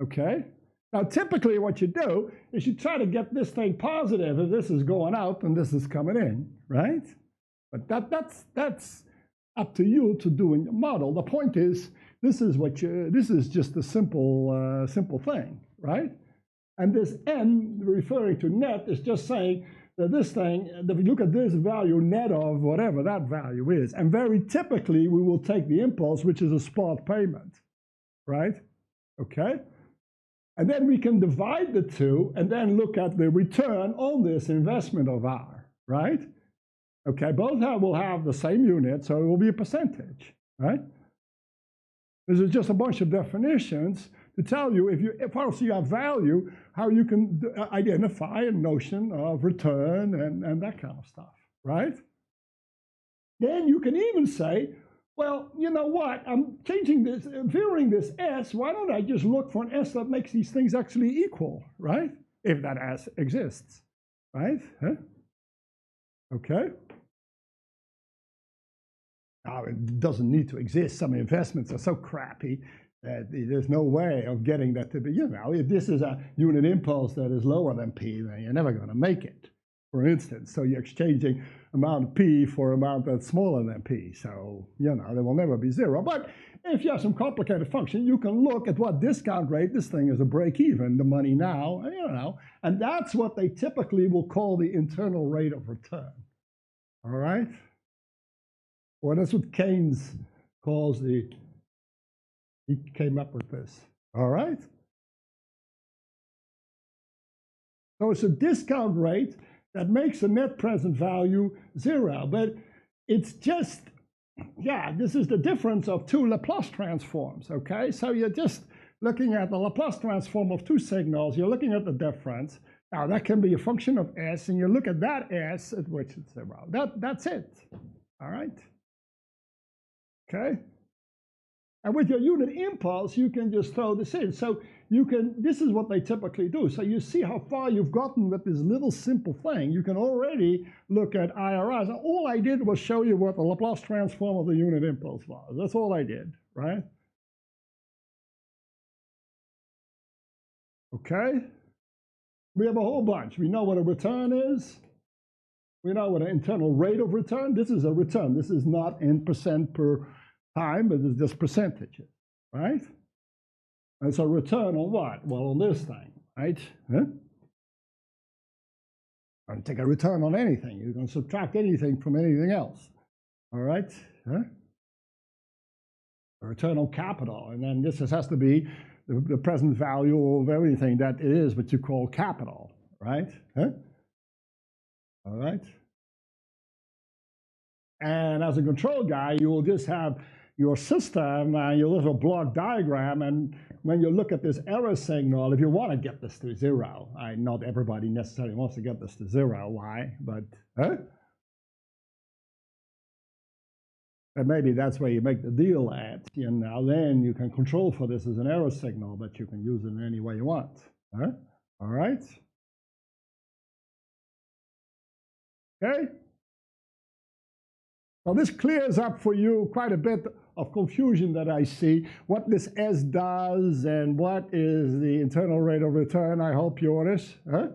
okay? Now, typically what you do is you try to get this thing positive if this is going out and this is coming in, right? But that's up to you to do in your model. The point is, this is just a simple thing, right? And this n referring to net is just saying that this thing, if you look at this value net of whatever that value is, and very typically we will take the impulse, which is a spot payment, right? Okay? And then we can divide the two and then look at the return on this investment of R, right? Okay, both will have the same unit, so it will be a percentage, right? This is just a bunch of definitions to tell you, if also you have value, how you can identify a notion of return and that kind of stuff, right? Then you can even say, well, you know what, I'm changing this, varying this S, why don't I just look for an S that makes these things actually equal, right? If that S exists, right? Okay? Now, it doesn't need to exist. Some investments are so crappy that there's no way of getting that to be, if this is a unit impulse that is lower than P, then you're never going to make it, for instance. So you're exchanging amount of P for amount that's smaller than P. So, there will never be zero. But if you have some complicated function, you can look at what discount rate, this thing is a break even, the money now, and that's what they typically will call the internal rate of return. All right? Well, that's what Keynes calls he came up with this. All right? So it's a discount rate that makes the net present value zero. But it's just, this is the difference of two Laplace transforms, okay? So you're just looking at the Laplace transform of two signals. You're looking at the difference. Now, that can be a function of S, and you look at that S at which it's zero. That's it, all right? Okay? And with your unit impulse, you can just throw this in. So this is what they typically do. So you see how far you've gotten with this little simple thing. You can already look at IRRs. All I did was show you what the Laplace transform of the unit impulse was. That's all I did, right? Okay? We have a whole bunch. We know what a return is. We know what an internal rate of return. This is a return. This is not in percent per time, but it's just percentages, right? And so return on what? Well, on this thing, right? Huh? And take a return on anything. You can subtract anything from anything else, all right? Huh? A return on capital, and then this has to be the present value of everything that is what you call capital, right? Huh? All right? And as a control guy, you will just have your system and your little block diagram, and when you look at this error signal, if you want to get this to zero, not everybody necessarily wants to get this to zero, why? But, and maybe that's where you make the deal at, then you can control for this as an error signal, but you can use it in any way you want, all right? Okay? Well, this clears up for you quite a bit of confusion that I see, what this S does and what is the internal rate of return. I hope you notice. Okay?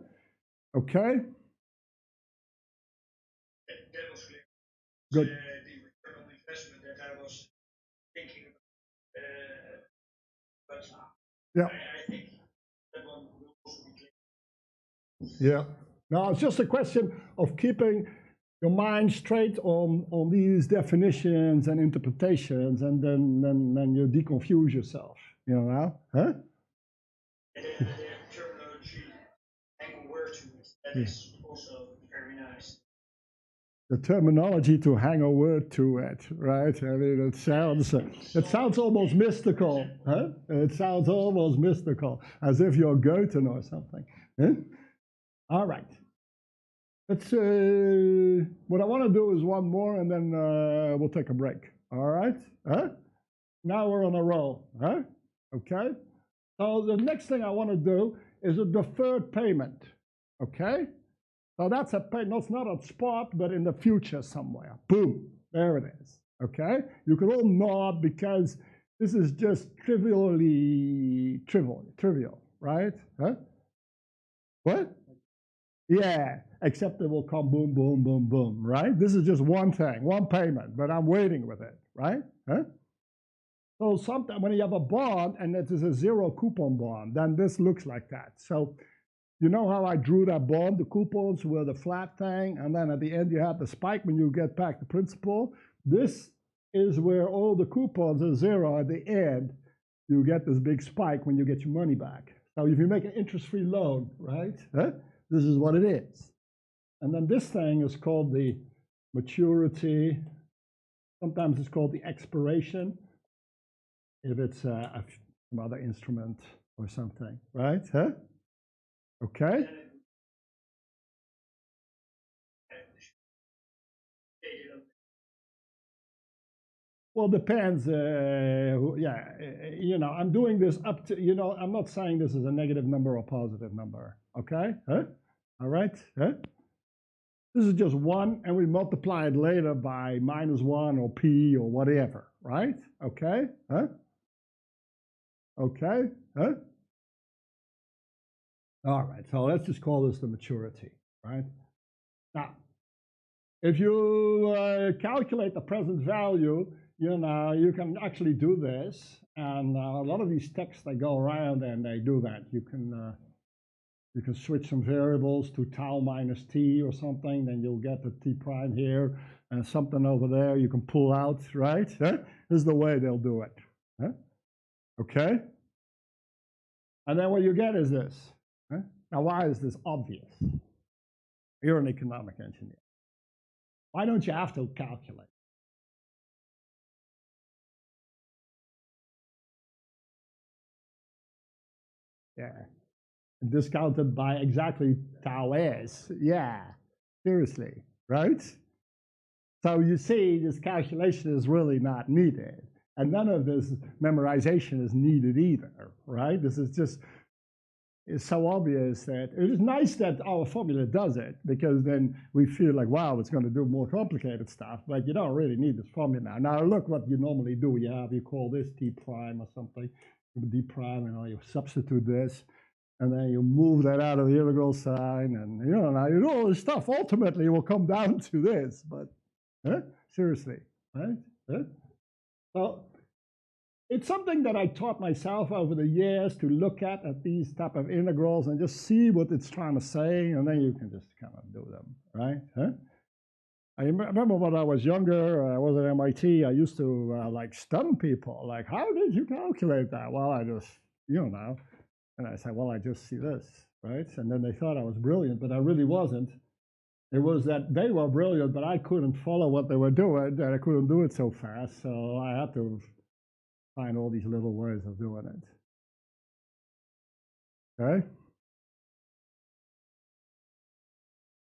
That was clear. Good. The return on investment that I was thinking about. But yeah. I think that one will also be clear. Yeah. Now, it's just a question of keeping your mind straight on these definitions and interpretations, and then you deconfuse yourself, Huh? And the terminology, hang a word to it, that is also very nice. The terminology to hang a word to it, right? I mean, it sounds almost mystical, huh? It sounds almost mystical, as if you're Goethe or something. Huh? All right. Let's what I want to do is one more, and then we'll take a break. All right? Huh? Now we're on a roll. Huh? Okay? So the next thing I want to do is a deferred payment. Okay? So that's a payment. That's not on spot, but in the future somewhere. Boom. There it is. Okay? You can all nod because this is just trivial, right? Huh? What? Yeah, except it will come boom, boom, boom, boom, right? This is just one thing, one payment, but I'm waiting with it, right? Huh? So sometimes when you have a bond and it is a zero coupon bond, then this looks like that. So you know how I drew that bond? The coupons were the flat thing, and then at the end you have the spike when you get back the principal. This is where all the coupons are zero. At the end, you get this big spike when you get your money back. So if you make an interest-free loan, right? Huh? This is what it is. And then this thing is called the maturity. Sometimes it's called the expiration, if it's some other instrument or something, right? Huh? Okay? Well, depends. I'm doing this up to, I'm not saying this is a negative number or positive number, okay? Huh? All right? Huh? This is just 1, and we multiply it later by -1 or p or whatever, right? Okay? Huh? Okay? Huh? All right, so let's just call this the maturity, right? Now, if you calculate the present value, you can actually do this, and a lot of these texts, they go around and they do that. You can switch some variables to tau minus t or something, then you'll get the t prime here, and something over there you can pull out, right? Huh? This is the way they'll do it. Huh? Okay? And then what you get is this. Huh? Now, why is this obvious? You're an economic engineer. Why don't you have to calculate? Yeah. Discounted by exactly tau s. Yeah. Seriously, right? So you see, this calculation is really not needed. And none of this memorization is needed either, right? This is just, it's so obvious that it is nice that our formula does it, because then we feel like, wow, it's going to do more complicated stuff, but you don't really need this formula. Now look what you normally do. You call this t prime or something, d prime, and you substitute this, and then you move that out of the integral sign, and now you do all this stuff. Ultimately, it will come down to this, but seriously, right? So it's something that I taught myself over the years to look at these type of integrals and just see what it's trying to say, and then you can just kind of do them, right? I remember when I was younger, I was at MIT, I used to like stun people, like, how did you calculate that? Well, I just, and I said, well, I just see this, right? And then they thought I was brilliant, but I really wasn't. It was that they were brilliant, but I couldn't follow what they were doing, and I couldn't do it so fast, so I had to find all these little ways of doing it. Okay?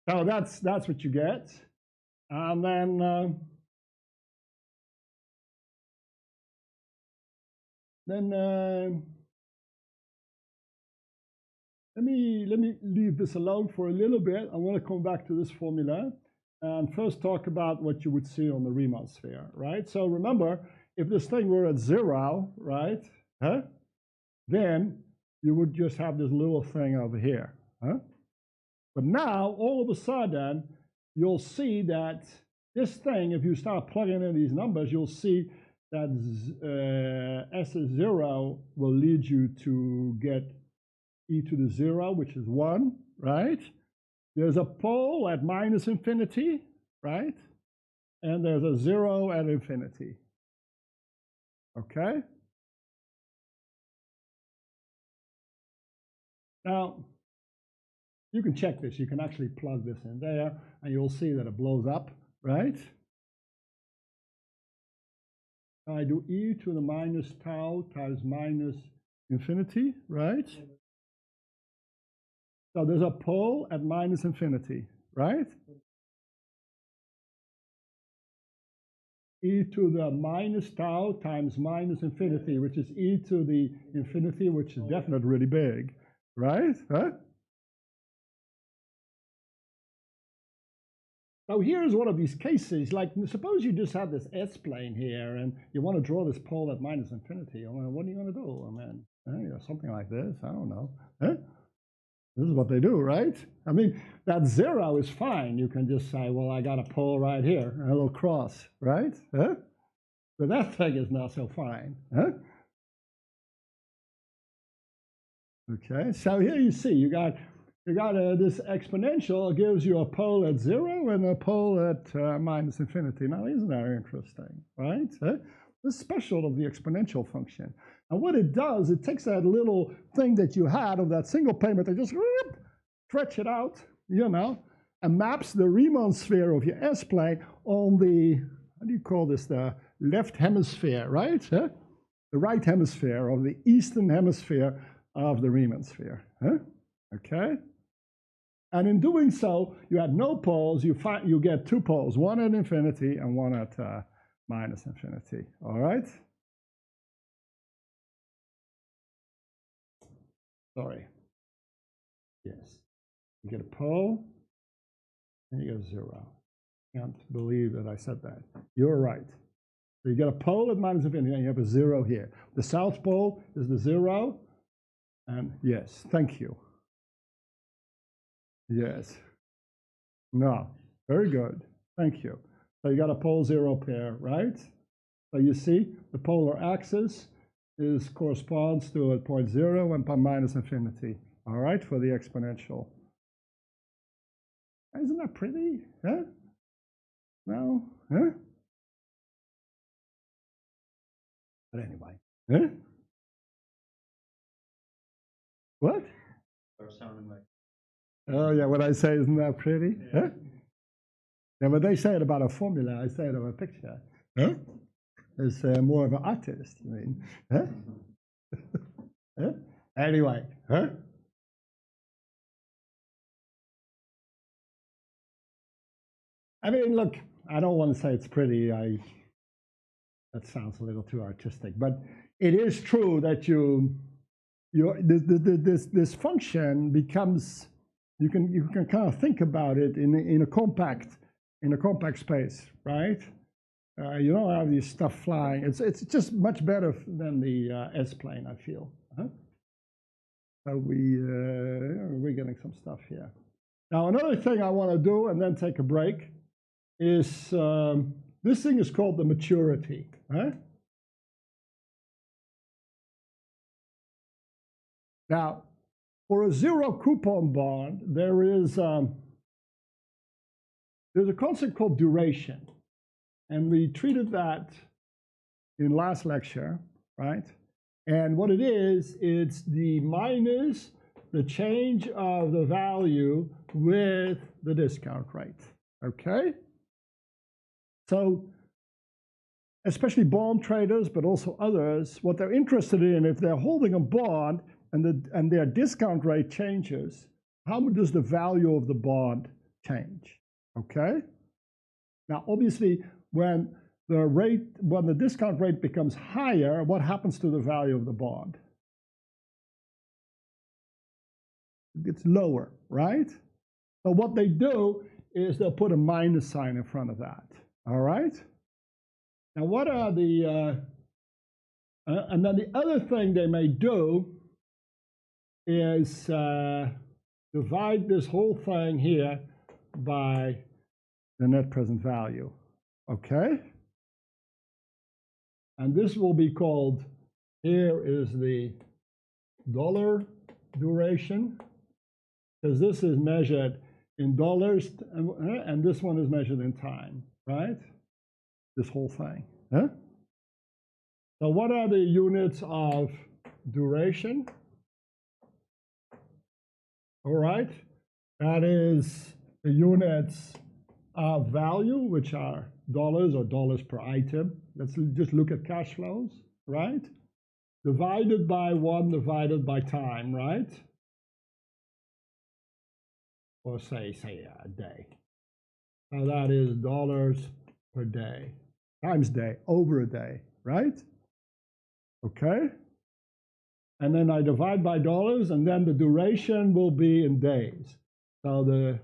So that's what you get. And then let me leave this alone for a little bit. I want to come back to this formula and first talk about what you would see on the Riemann sphere, right? So remember, if this thing were at 0, right, then you would just have this little thing over here. But now, all of a sudden, you'll see that this thing, if you start plugging in these numbers, you'll see that S is 0 will lead you to get e to the 0, which is 1, right? There's a pole at minus infinity, right? And there's a 0 at infinity. Okay? Now, you can check this. You can actually plug this in there, and you'll see that it blows up, right? I do e to the minus tau times minus infinity, right? So there's a pole at minus infinity, right? E to the minus tau times minus infinity, which is e to the infinity, which is definitely really big, right? Now here's one of these cases, like suppose you just have this S-plane here and you want to draw this pole at minus infinity. I mean, what are you going to do? I mean, something like this, I don't know. This is what they do, right? I mean, that 0 is fine. You can just say, well, I got a pole right here, a little cross, right? But that thing is not so fine. Okay, so here you see, you got this exponential gives you a pole at 0 and a pole at minus infinity. Now, isn't that interesting, right? This is special of the exponential function. And what it does, it takes that little thing that you had of that single payment and just stretch it out, and maps the Riemann sphere of your S-plane on the, how do you call this, the left hemisphere, right? The right hemisphere, or the eastern hemisphere of the Riemann sphere. Okay? And in doing so, you had no poles. You get 2 poles, one at infinity and one at minus infinity. All right? Sorry. Yes. You get a pole and you get 0. Can't believe that I said that. You're right. So you get a pole at minus infinity, and you have a 0 here. The south pole is the 0, and yes, thank you. Yes. No, very good. Thank you. So you got a pole 0 pair, right? So you see the polar axis corresponds to a point 0 and minus infinity. All right, for the exponential. Isn't that pretty? Huh? No? Huh? But anyway. Huh? What? Or sounding like. Oh, yeah, what I say, isn't that pretty? Yeah. Huh? Yeah, but they say it about a formula, I say it about a picture. Huh? It's more of an artist, I mean. Huh? Huh? Anyway, huh? I mean, look, I don't want to say it's pretty. That sounds a little too artistic, but it is true that this function becomes, you can kind of think about it in a compact space, right? You don't have this stuff flying. It's just much better than the S-plane, I feel. So we're getting some stuff here. Now another thing I want to do and then take a break is this thing is called the maturity. Right? Now, for a 0 coupon bond, there's a concept called duration, and we treated that in last lecture, right? And what it is, it's the minus the change of the value with the discount rate. Okay? So, especially bond traders, but also others, what they're interested in, if they're holding a bond and their discount rate changes, how does the value of the bond change? Okay? Now, obviously, when the discount rate becomes higher, what happens to the value of the bond? It gets lower, right? So what they do is they'll put a minus sign in front of that. All right? Now, what are the and then the other thing they may do is divide this whole thing here by the net present value. Okay? And this will be called, here is the dollar duration, because this is measured in dollars, and this one is measured in time, right? This whole thing. Huh? So what are the units of duration? All right, that is the units of value, which are dollars or dollars per item. Let's just look at cash flows, right? Divided by 1 divided by time, right? Or say a day. Now that is dollars per day times day over a day, right? Okay. And then I divide by dollars, and then the duration will be in days. So the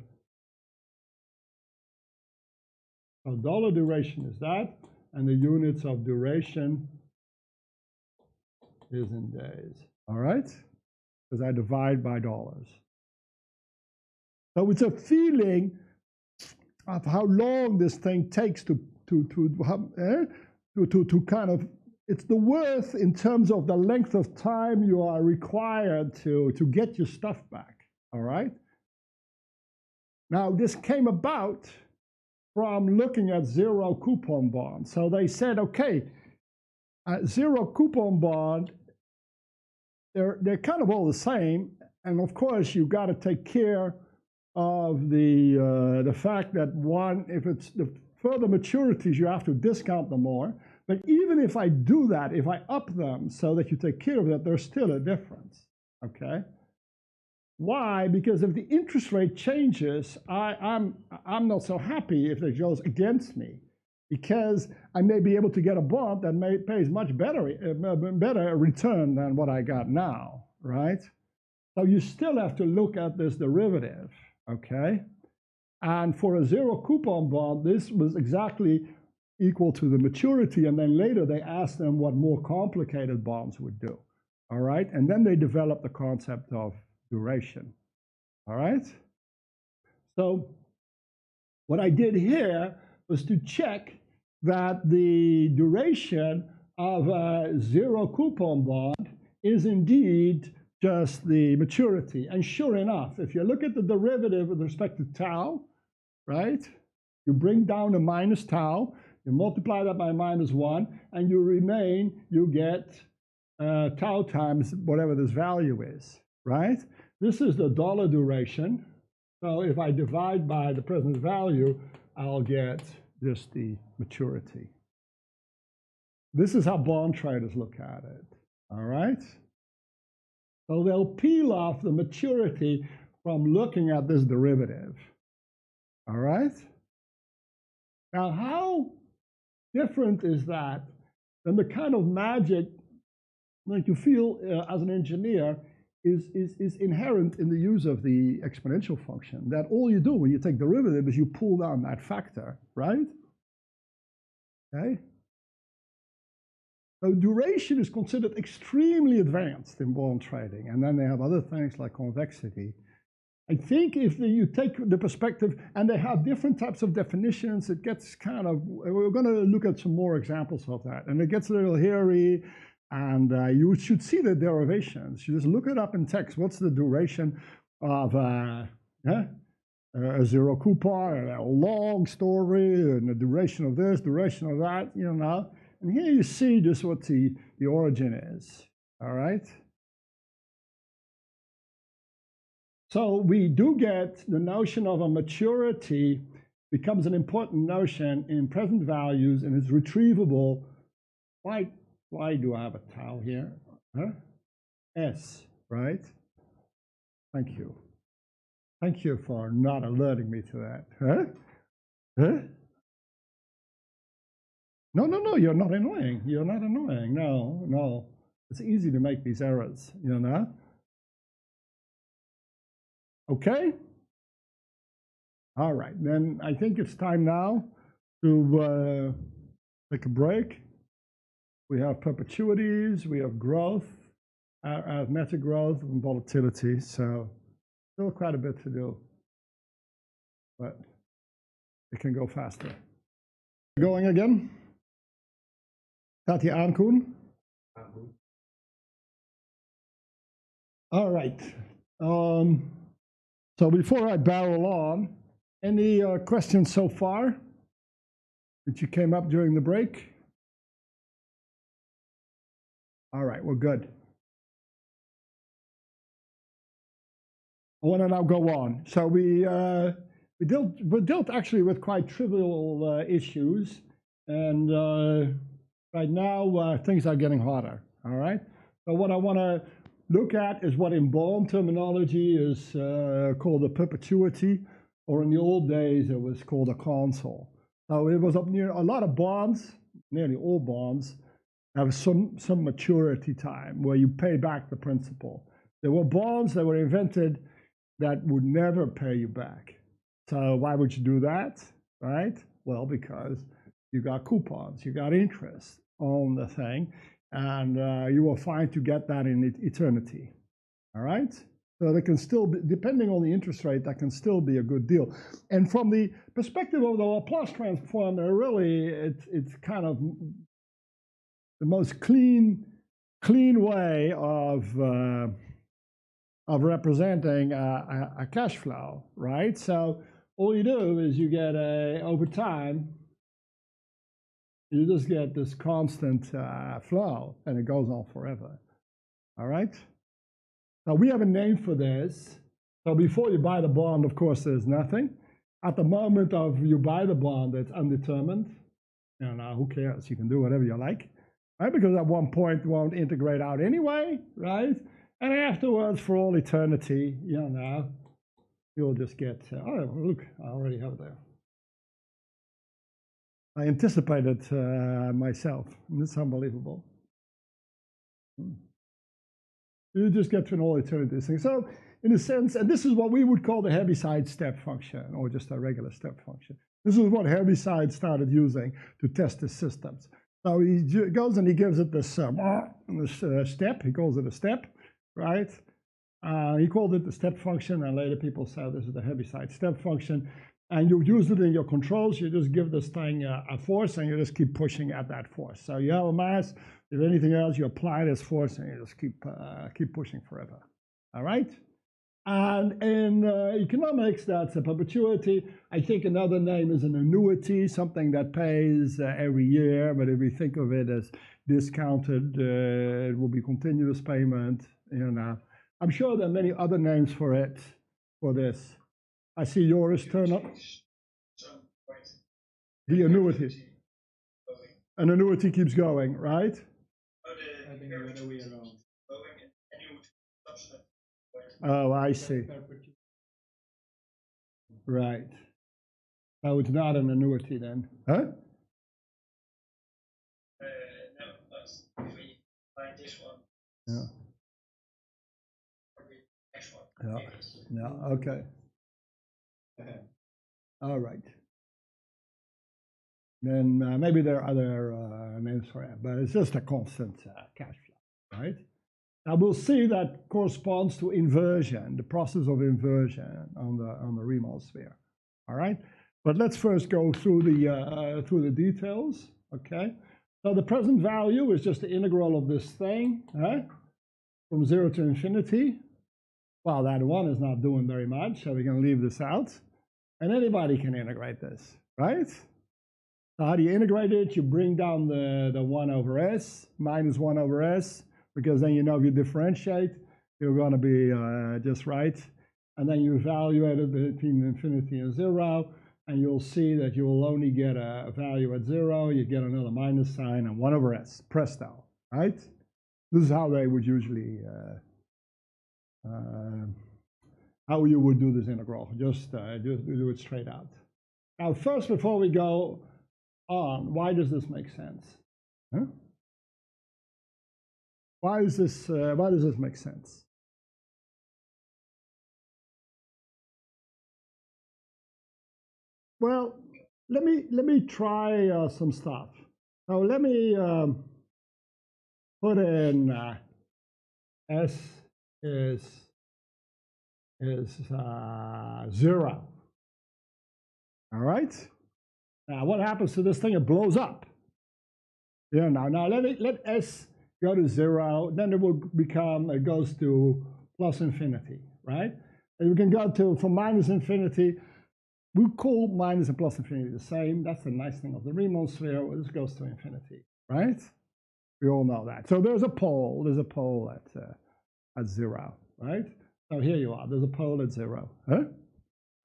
dollar duration is that, and the units of duration is in days. All right? Because I divide by dollars. So it's a feeling of how long this thing takes to kind of, it's the worth in terms of the length of time you are required to get your stuff back. All right? Now, this came about from looking at 0 coupon bonds. So they said, okay, 0 coupon bond, they're kind of all the same. And of course, you've got to take care of the fact that if it's the further maturities, you have to discount them more. But even if I do that, if I up them so that you take care of that, there's still a difference, okay? Why? Because if the interest rate changes, I'm not so happy if it goes against me, because I may be able to get a bond that pays much better return than what I got now, right? So you still have to look at this derivative, okay? And for a zero coupon bond, this was exactly equal to the maturity. And then later they asked them what more complicated bonds would do. All right. And then they developed the concept of duration. All right. So what I did here was to check that the duration of a zero coupon bond is indeed just the maturity. And sure enough, if you look at the derivative with respect to tau, right, you bring down a minus tau, you multiply that by -1, and you get tau times whatever this value is, right? This is the dollar duration. So if I divide by the present value, I'll get just the maturity. This is how bond traders look at it, all right? So they'll peel off the maturity from looking at this derivative, all right? Now, how different is that than the kind of magic that you feel as an engineer is inherent in the use of the exponential function? That all you do when you take derivative is you pull down that factor, right? Okay. So duration is considered extremely advanced in bond trading, and then they have other things like convexity. I think if you take the perspective, and they have different types of definitions, it gets kind of, we're going to look at some more examples of that, and it gets a little hairy, and you should see the derivations. You just look it up in text. What's the duration of a zero coupon, a long story, and the duration of this, duration of that, you know. And here you see just what the origin is, all right? So we do get the notion of a maturity becomes an important notion in present values, and is retrievable. Why do I have a tau here? Huh? S, right? Thank you. Thank you for not alerting me to that. Huh? Huh? No, you're not annoying. You're not annoying. No. It's easy to make these errors, you know? Okay? All right, then I think it's time now to take a break. We have perpetuities, we have growth, arithmetic growth, and volatility, so still quite a bit to do, but it can go faster. Going again? Gaat hij aan, Koen? All right. So before I barrel on, any questions so far that you came up during the break? All right, well, good. I want to now go on. So we dealt actually with quite trivial issues, and right now things are getting harder. All right. So what I want to look at is what in bond terminology is called a perpetuity, or in the old days it was called a console. So it was up near a lot of bonds, nearly all bonds, have some maturity time where you pay back the principal. There were bonds that were invented that would never pay you back. So why would you do that, right? Well, because you got coupons, you got interest on the thing, and you will find to get that in eternity, all right? So they can still be, depending on the interest rate, that can still be a good deal. And from the perspective of the Laplace transform, really, it's kind of the most clean way of representing a cash flow, right? So all you do is you get over time, you just get this constant flow, and it goes on forever, all right? Now, we have a name for this. So before you buy the bond, of course, there's nothing. At the moment of you buy the bond, it's undetermined. You know, who cares? You can do whatever you like, right? Because at one point, it won't integrate out anyway, right? And afterwards, for all eternity, you know, you'll just get, oh, look, I already have it there. I anticipated myself. It's unbelievable. You just get to an all eternity thing. So in a sense, and this is what we would call the Heaviside step function, or just a regular step function. This is what Heaviside started using to test his systems. So he goes and he gives it this step. He calls it a step, right? He called it the step function, and later people said this is the Heaviside step function. And you use it in your controls. You just give this thing a force, and you just keep pushing at that force. So you have a mass. If anything else, you apply this force, and you just keep pushing forever. All right. And in economics, that's a perpetuity. I think another name is an annuity, something that pays every year. But if we think of it as discounted, it will be continuous payment. You know, I'm sure there are many other names for it, for this. I see yours turn up. The annuity. An annuity keeps going, right? I think the other way around. Oh, I see. Right. So it's not an annuity then, huh? No, but if we find this one, Yeah. probably the next one. Yeah. Yeah. Okay. All right. Then maybe there are other names for it, but it's just a constant cash flow, right? Now we'll see that corresponds to inversion, the process of inversion on the Riemann sphere. All right, but let's first go through the details. Okay, so the present value is just the integral of this thing, from 0 to infinity. Well, that one is not doing very much, so we can leave this out. And anybody can integrate this, right? So how do you integrate it? You bring down the 1 over s, minus 1 over s, because then you know if you differentiate, you're going to be just right. And then you evaluate it between infinity and 0, and you'll see that you will only get a value at 0. You get another minus sign and 1 over s, presto, right? This is how they would usually, how you would do this integral. Just do it straight out. Now, first, before we go on, why does this make sense? Huh? Why does this make sense? Well, let me try some stuff. So let me put in s is 0. All right. Now, what happens to this thing? It blows up. Yeah. Now let s go to 0. Then it will become. It goes to plus infinity, right? And you can go to from minus infinity. We call minus and plus infinity the same. That's the nice thing of the Riemann sphere. This goes to infinity, right? We all know that. So there's a pole. There's a pole at 0, right? So here you are. There's a pole at 0. Huh?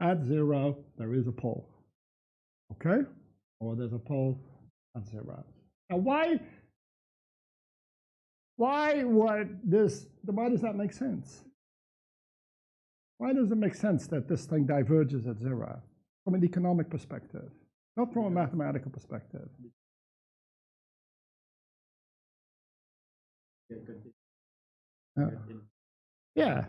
At 0, there is a pole. Okay? Or there's a pole at 0. Now, why does that make sense? Why does it make sense that this thing diverges at 0? From an economic perspective, not from a mathematical perspective. Yeah.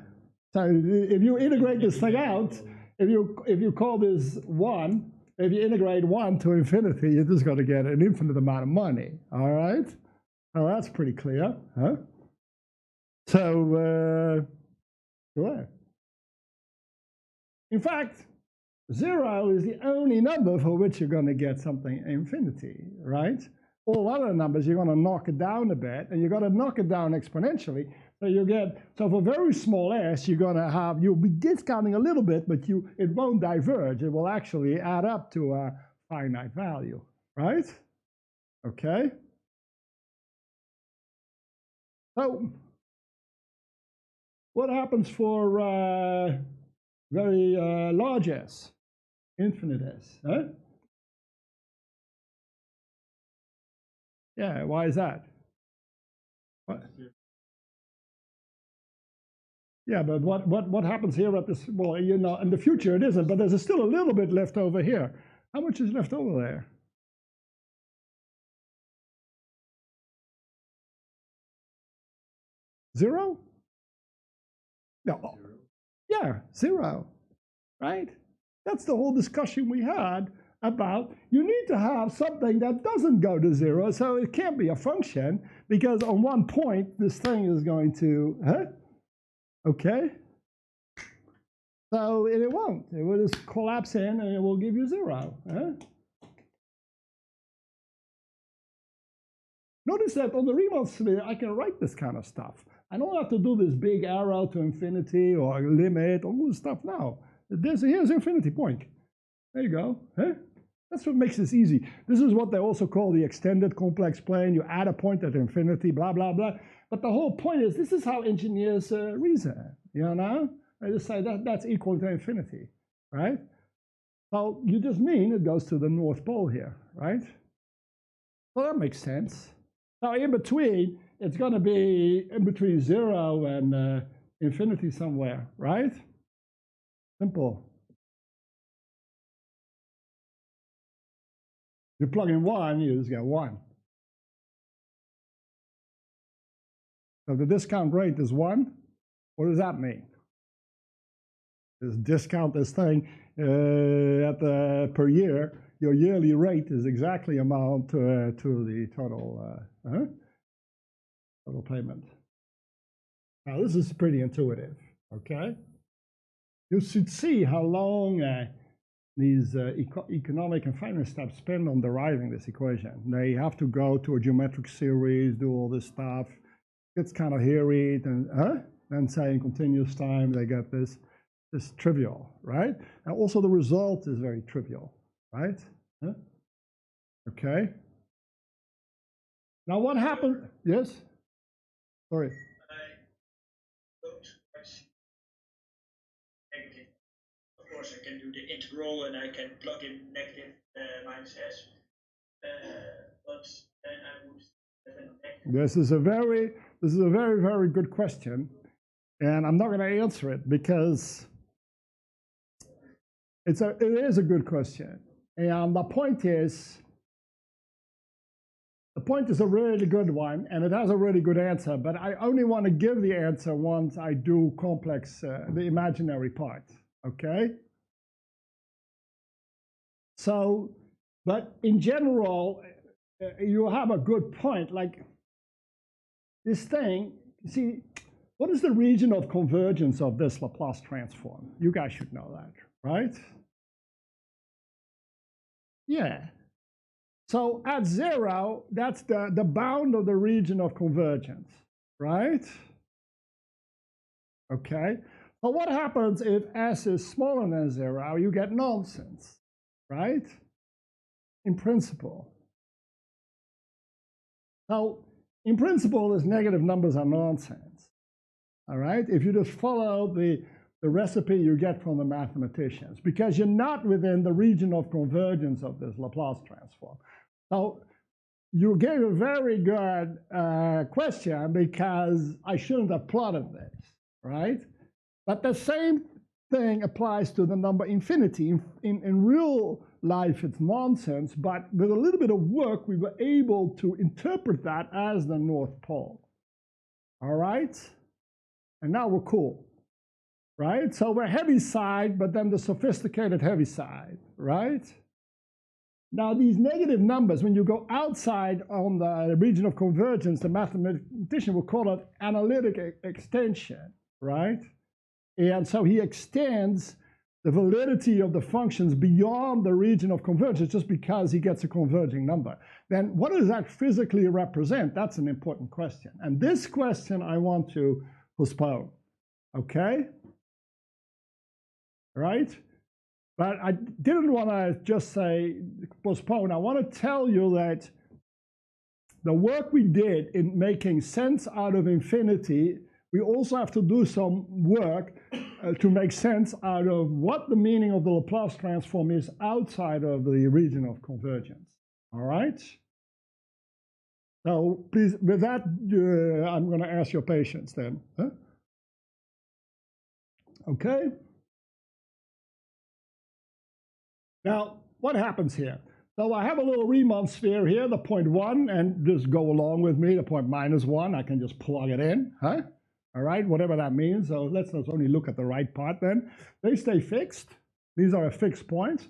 So if you integrate this thing out, if you call this 1, if you integrate 1 to infinity, you're just going to get an infinite amount of money. All right. Oh, that's pretty clear, huh? So, sure. In fact, 0 is the only number for which you're going to get something infinity, right? All other numbers, you're going to knock it down a bit, and you're going to knock it down exponentially. So for very small s, you'll be discounting a little bit, but it won't diverge. It will actually add up to a finite value, right? Okay. So what happens for very large s? Infinite s, huh? Yeah, why is that? What? Yeah, but what happens here at this? Well, you know, in the future it isn't, but there's still a little bit left over here. How much is left over there? Zero? No, yeah, 0, right? That's the whole discussion we had about you need to have something that doesn't go to 0, so it can't be a function, because on one point, this thing is going to, okay? So it won't. It will just collapse in and it will give you 0. Notice that on the Riemann sphere, I can write this kind of stuff. I don't have to do this big arrow to infinity or limit, all this stuff now. Here's infinity point. There you go. That's what makes this easy. This is what they also call the extended complex plane. You add a point at infinity, blah, blah, blah. But the whole point is, this is how engineers reason, you know? They just say that's equal to infinity, right? So you just mean it goes to the North Pole here, right? Well, that makes sense. Now, in between, it's going to be in between 0 and infinity somewhere, right? Simple. You plug in 1, you just get 1. So the discount rate is 1. What does that mean? Just discount this thing per year. Your yearly rate is exactly amount to the total total payment. Now this is pretty intuitive. Okay, you should see how long these economic and finance steps spend on deriving this equation. They have to go to a geometric series, do all this stuff. It's kind of hairy, and then say in continuous time they get this. It's trivial, right? And also the result is very trivial, right? Okay. Now what happened? Yes? Sorry. Negative. Of course, I can do the integral and I can plug in negative minus s. But then I would have a negative. This is a very, very good question. And I'm not going to answer it because it is a good question. And the point is a really good one, and it has a really good answer, but I only want to give the answer once I do complex, the imaginary part, okay? So, but in general, you have a good point, like this thing, see, what is the region of convergence of this Laplace transform? You guys should know that, right? Yeah. So at 0, that's the bound of the region of convergence, right? Okay. But what happens if s is smaller than 0? You get nonsense, right? In principle. So in principle, these negative numbers are nonsense, all right? If you just follow the recipe you get from the mathematicians, because you're not within the region of convergence of this Laplace transform. So you gave a very good question, because I shouldn't have plotted this, right? But the same thing applies to the number infinity. In real life, it's nonsense, but with a little bit of work, we were able to interpret that as the North Pole, all right? And now we're cool, right? So we're heavy side, but then the sophisticated heavy side, right? Now, these negative numbers, when you go outside on the region of convergence, the mathematician will call it analytic extension, right? And so he extends the validity of the functions beyond the region of convergence just because he gets a converging number. Then what does that physically represent? That's an important question. And this question I want to postpone, okay? Right? But I didn't want to just say postpone. I want to tell you that the work we did in making sense out of infinity, we also have to do some work to make sense out of what the meaning of the Laplace transform is outside of the region of convergence. All right? So please, with that, I'm going to ask your patience then. Huh? Okay? Now, what happens here? So I have a little Riemann sphere here, the point 1, and just go along with me, the point -1. I can just plug it in, huh? all right, whatever that means. So let's not only look at the right part then. They stay fixed. These are fixed points.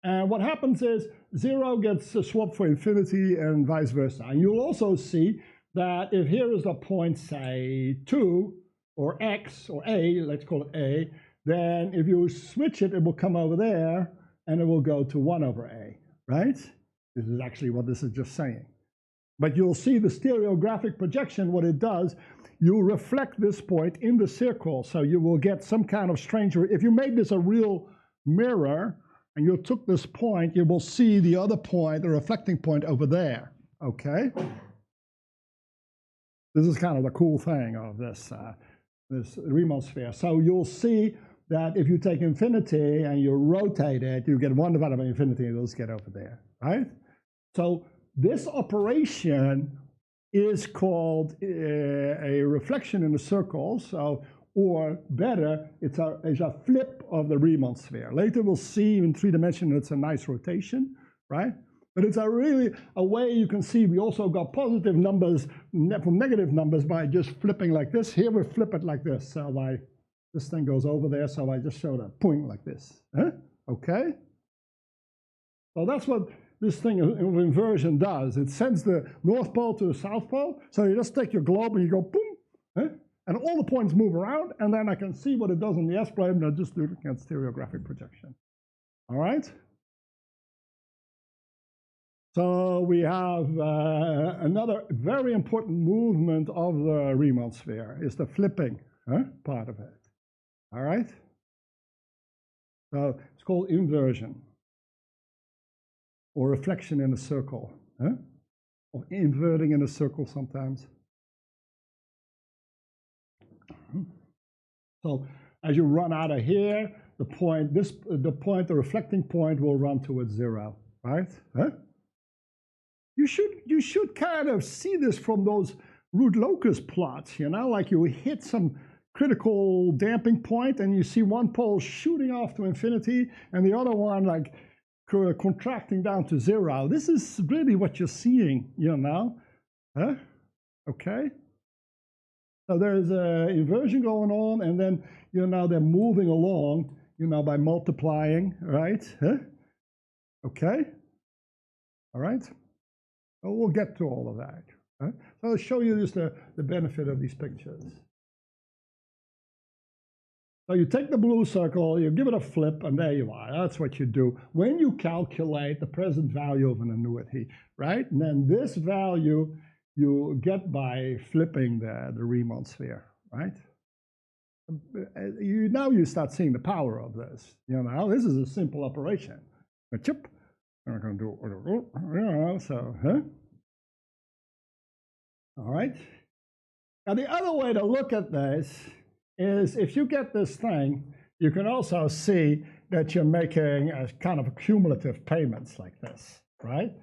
And what happens is 0 gets swapped for infinity and vice versa. And you'll also see that if here is the point, say 2 or x or a, let's call it a, then if you switch it, it will come over there and it will go to 1 over a, right? This is actually what this is just saying. But you'll see the stereographic projection, what it does, you reflect this point in the circle. So you will get some kind of strange, if you made this a real mirror and you took this point, you will see the other point, the reflecting point over there, okay? This is kind of the cool thing of this, this Riemann sphere. So you'll see that if you take infinity and you rotate it, you get 1 divided by infinity and it'll get over there, right? So this operation is called a reflection in a circle, so, or better, it's a flip of the Riemann sphere. Later we'll see in 3 dimensions it's a nice rotation, right? But it's really a way you can see we also got positive numbers from negative numbers by just flipping like this. Here we flip it like this. So this thing goes over there, so I just showed a point like this. Huh? Okay? So that's what this thing of inversion does. It sends the North Pole to the South Pole. So you just take your globe and you go boom, huh? And all the points move around, and then I can see what it does in the S-plane, and I'll just do it against stereographic projection. All right? So we have another very important movement of the Riemann sphere is the flipping part of it. All right? So it's called inversion or reflection in a circle, or inverting in a circle sometimes. So as you run out of here, the reflecting point will run towards 0, right? You should kind of see this from those root locus plots, you know, like you hit some critical damping point and you see one pole shooting off to infinity and the other one like contracting down to 0. This is really what you're seeing, you know, okay? So there's an inversion going on, and then, you know, they're moving along, you know, by multiplying, right? Okay? All right? So we'll get to all of that. So I'll show you just the benefit of these pictures. So you take the blue circle, you give it a flip, and there you are. That's what you do when you calculate the present value of an annuity, right? And then this value you get by flipping the Riemann sphere, right? Now you start seeing the power of this. You know, this is a simple operation. A chip. I'm going to do, you know, so, all right. Now the other way to look at this is if you get this thing, you can also see that you're making a kind of cumulative payments like this, right?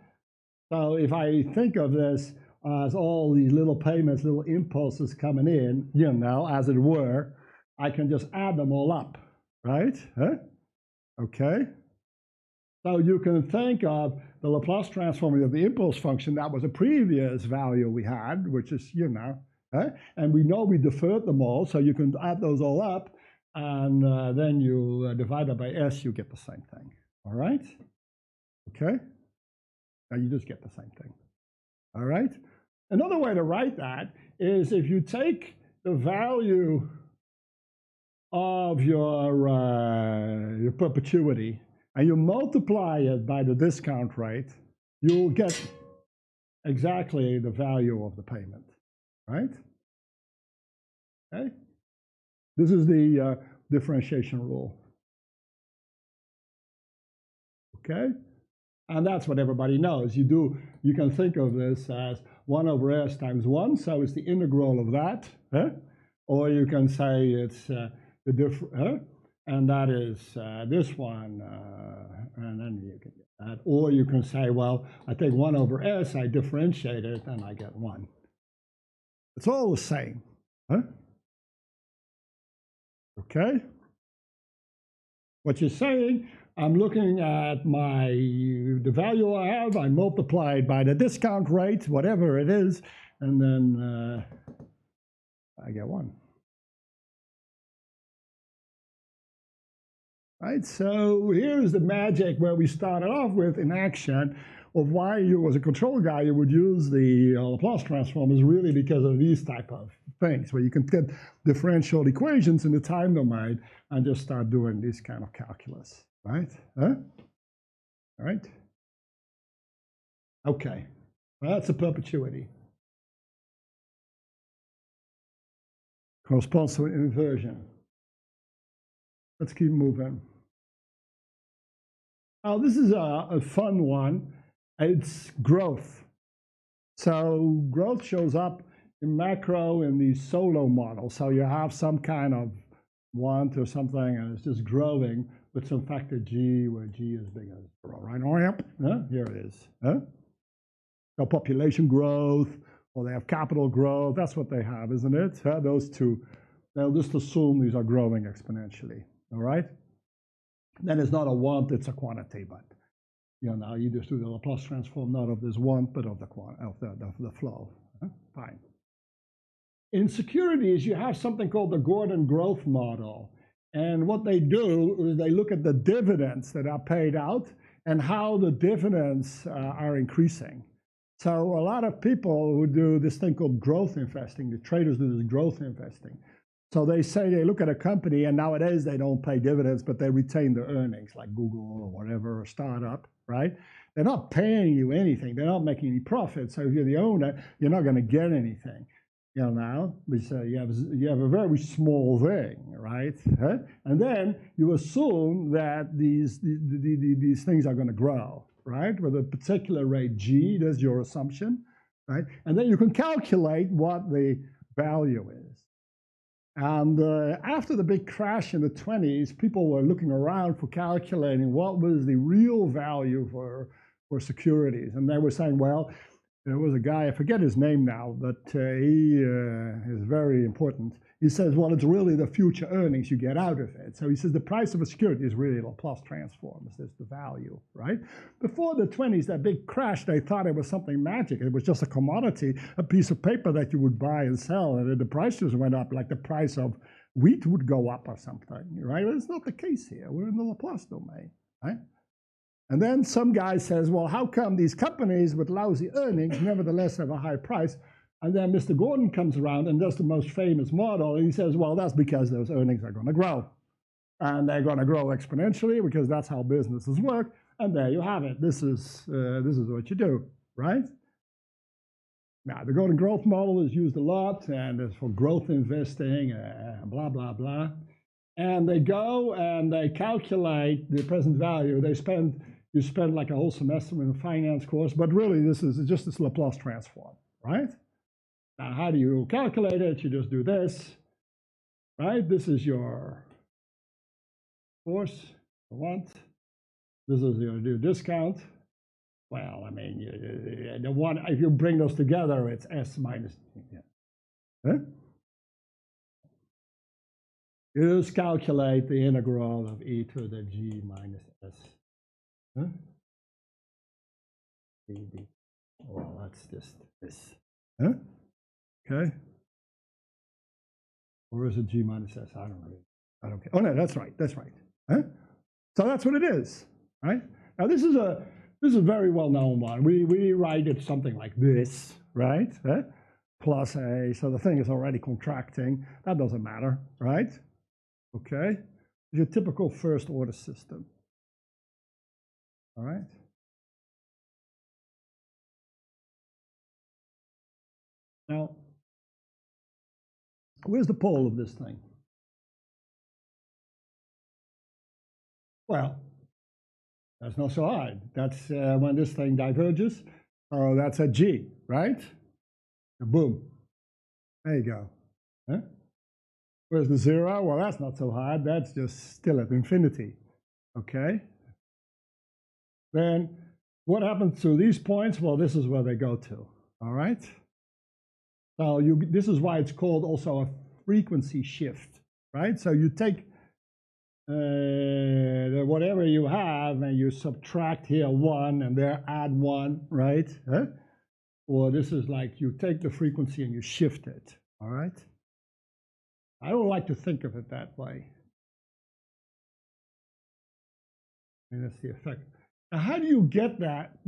So if I think of this as all these little payments, little impulses coming in, you know, as it were, I can just add them all up, right? Okay. So you can think of the Laplace transform of the impulse function. That was a previous value we had, which is, you know, and we know we deferred them all, so you can add those all up, and then you divide that by S, you get the same thing. All right? Okay? Now you just get the same thing. All right? Another way to write that is if you take the value of your perpetuity and you multiply it by the discount rate, you'll get exactly the value of the payment, right? Okay? This is the differentiation rule. Okay? And that's what everybody knows. You can think of this as 1 over s times 1, so it's the integral of that. Or you can say it's and that is this one, and then you can get that. Or you can say, well, I take 1 over s, I differentiate it, and I get 1. It's all the same. Okay? What you're saying, I'm looking at the value I have, I multiply it by the discount rate, whatever it is, and then I get 1. right? So here's the magic where we started off with in action of why you, as a control guy, you would use the Laplace transform is really because of these type of things, where you can get differential equations in the time domain and just start doing this kind of calculus, right? Huh? All right? Okay, well, that's a perpetuity. Corresponds to an inversion. Let's keep moving. Now, this is a fun one. It's growth. So growth shows up in macro in these solo models. So you have some kind of want or something, and it's just growing with some factor g, where g is big as 0, right? Here it is. So population growth, or they have capital growth. That's what they have, isn't it? Those two. They'll just assume these are growing exponentially. All right? Then it's not a want, it's a quantity, but now you just do the Laplace transform, not of this want, but of the flow. Fine. In securities, you have something called the Gordon growth model. And what they do is they look at the dividends that are paid out and how the dividends are increasing. So a lot of people who do this thing called growth investing, the traders do this growth investing. So they say they look at a company, and nowadays they don't pay dividends, but they retain their earnings, like Google or whatever, or startup, right? They're not paying you anything. They're not making any profit. So if you're the owner, you're not going to get anything. Now, you have a very small thing, right? And then you assume that these things are going to grow, right? With a particular rate g, that's your assumption, right? And then you can calculate what the value is. And after the big crash in the 20s, people were looking around for calculating what was the real value for securities. And they were saying, well, there was a guy, I forget his name now, but he is very important. He says, well, it's really the future earnings you get out of it. So he says the price of a security is really Laplace transform. It's the value, right? Before the 20s, that big crash, they thought it was something magic. It was just a commodity, a piece of paper that you would buy and sell, and the prices went up, like the price of wheat would go up or something, right? But it's not the case here. We're in the Laplace domain, right? And then some guy says, well, how come these companies with lousy earnings nevertheless have a high price? And then Mr. Gordon comes around and does the most famous model, and he says, well, that's because those earnings are going to grow. And they're going to grow exponentially because that's how businesses work. And there you have it. This is what you do, right? Now, the Gordon growth model is used a lot, and it's for growth investing, blah, blah, blah. And they go and they calculate the present value. You spend like a whole semester in a finance course, but really this is just this Laplace transform, right? Now, how do you calculate it? You just do this, right? This is your course, want. This is your discount. Well, I mean, the one, if you bring those together, it's S minus, huh? You just calculate the integral of e to the g minus s. Huh? Well, that's just this. Huh? Okay. Or is it g minus s? I don't care. Oh no, that's right. That's right. Huh? So that's what it is, right? Now this is a very well-known one. We write it something like this, right? Huh? Plus a. So the thing is already contracting. That doesn't matter, right? Okay. Your typical first-order system. All right. Now, where's the pole of this thing? Well, that's not so hard. That's when this thing diverges. Oh, that's at G, right? Boom. There you go. Huh? Where's the 0? Well, that's not so hard. That's just still at infinity. Okay. Then what happens to these points? Well, this is where they go to. All right. So this is why it's called also a frequency shift, right? So you take whatever you have and you subtract here 1 and there add 1, right? Huh? Or this is like you take the frequency and you shift it, all right? I don't like to think of it that way. And that's the effect. Now, how do you get that?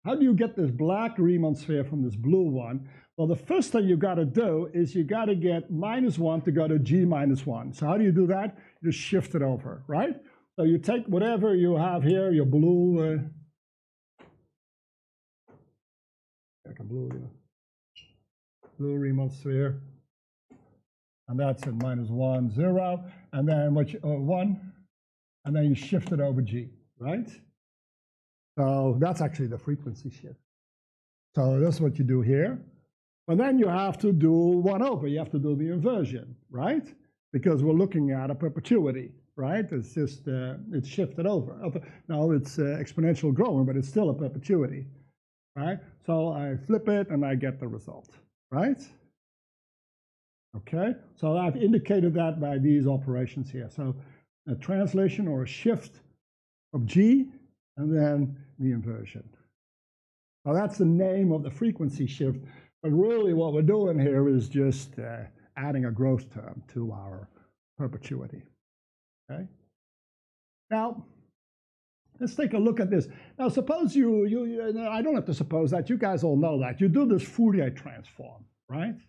How do you get this black Riemann sphere from this blue one? Well, the first thing you got to do is you got to get -1 to go to G -1. So how do you do that? You just shift it over, right? So you take whatever you have here, your blue, like a blue Riemann sphere, and that's at -1, 0, and then 1, and then you shift it over G, right? So that's actually the frequency shift. So that's what you do here. And then you have to do 1 over. You have to do the inversion, right? Because we're looking at a perpetuity, right? It's just, it's shifted over. Now it's exponential growing, but it's still a perpetuity, right? So I flip it and I get the result, right? Okay, so I've indicated that by these operations here. So a translation or a shift of G, and then the inversion. Now that's the name of the frequency shift, but really what we're doing here is just adding a growth term to our perpetuity, okay? Now, let's take a look at this. Now suppose I don't have to suppose that, you guys all know that. You do this Fourier transform, right?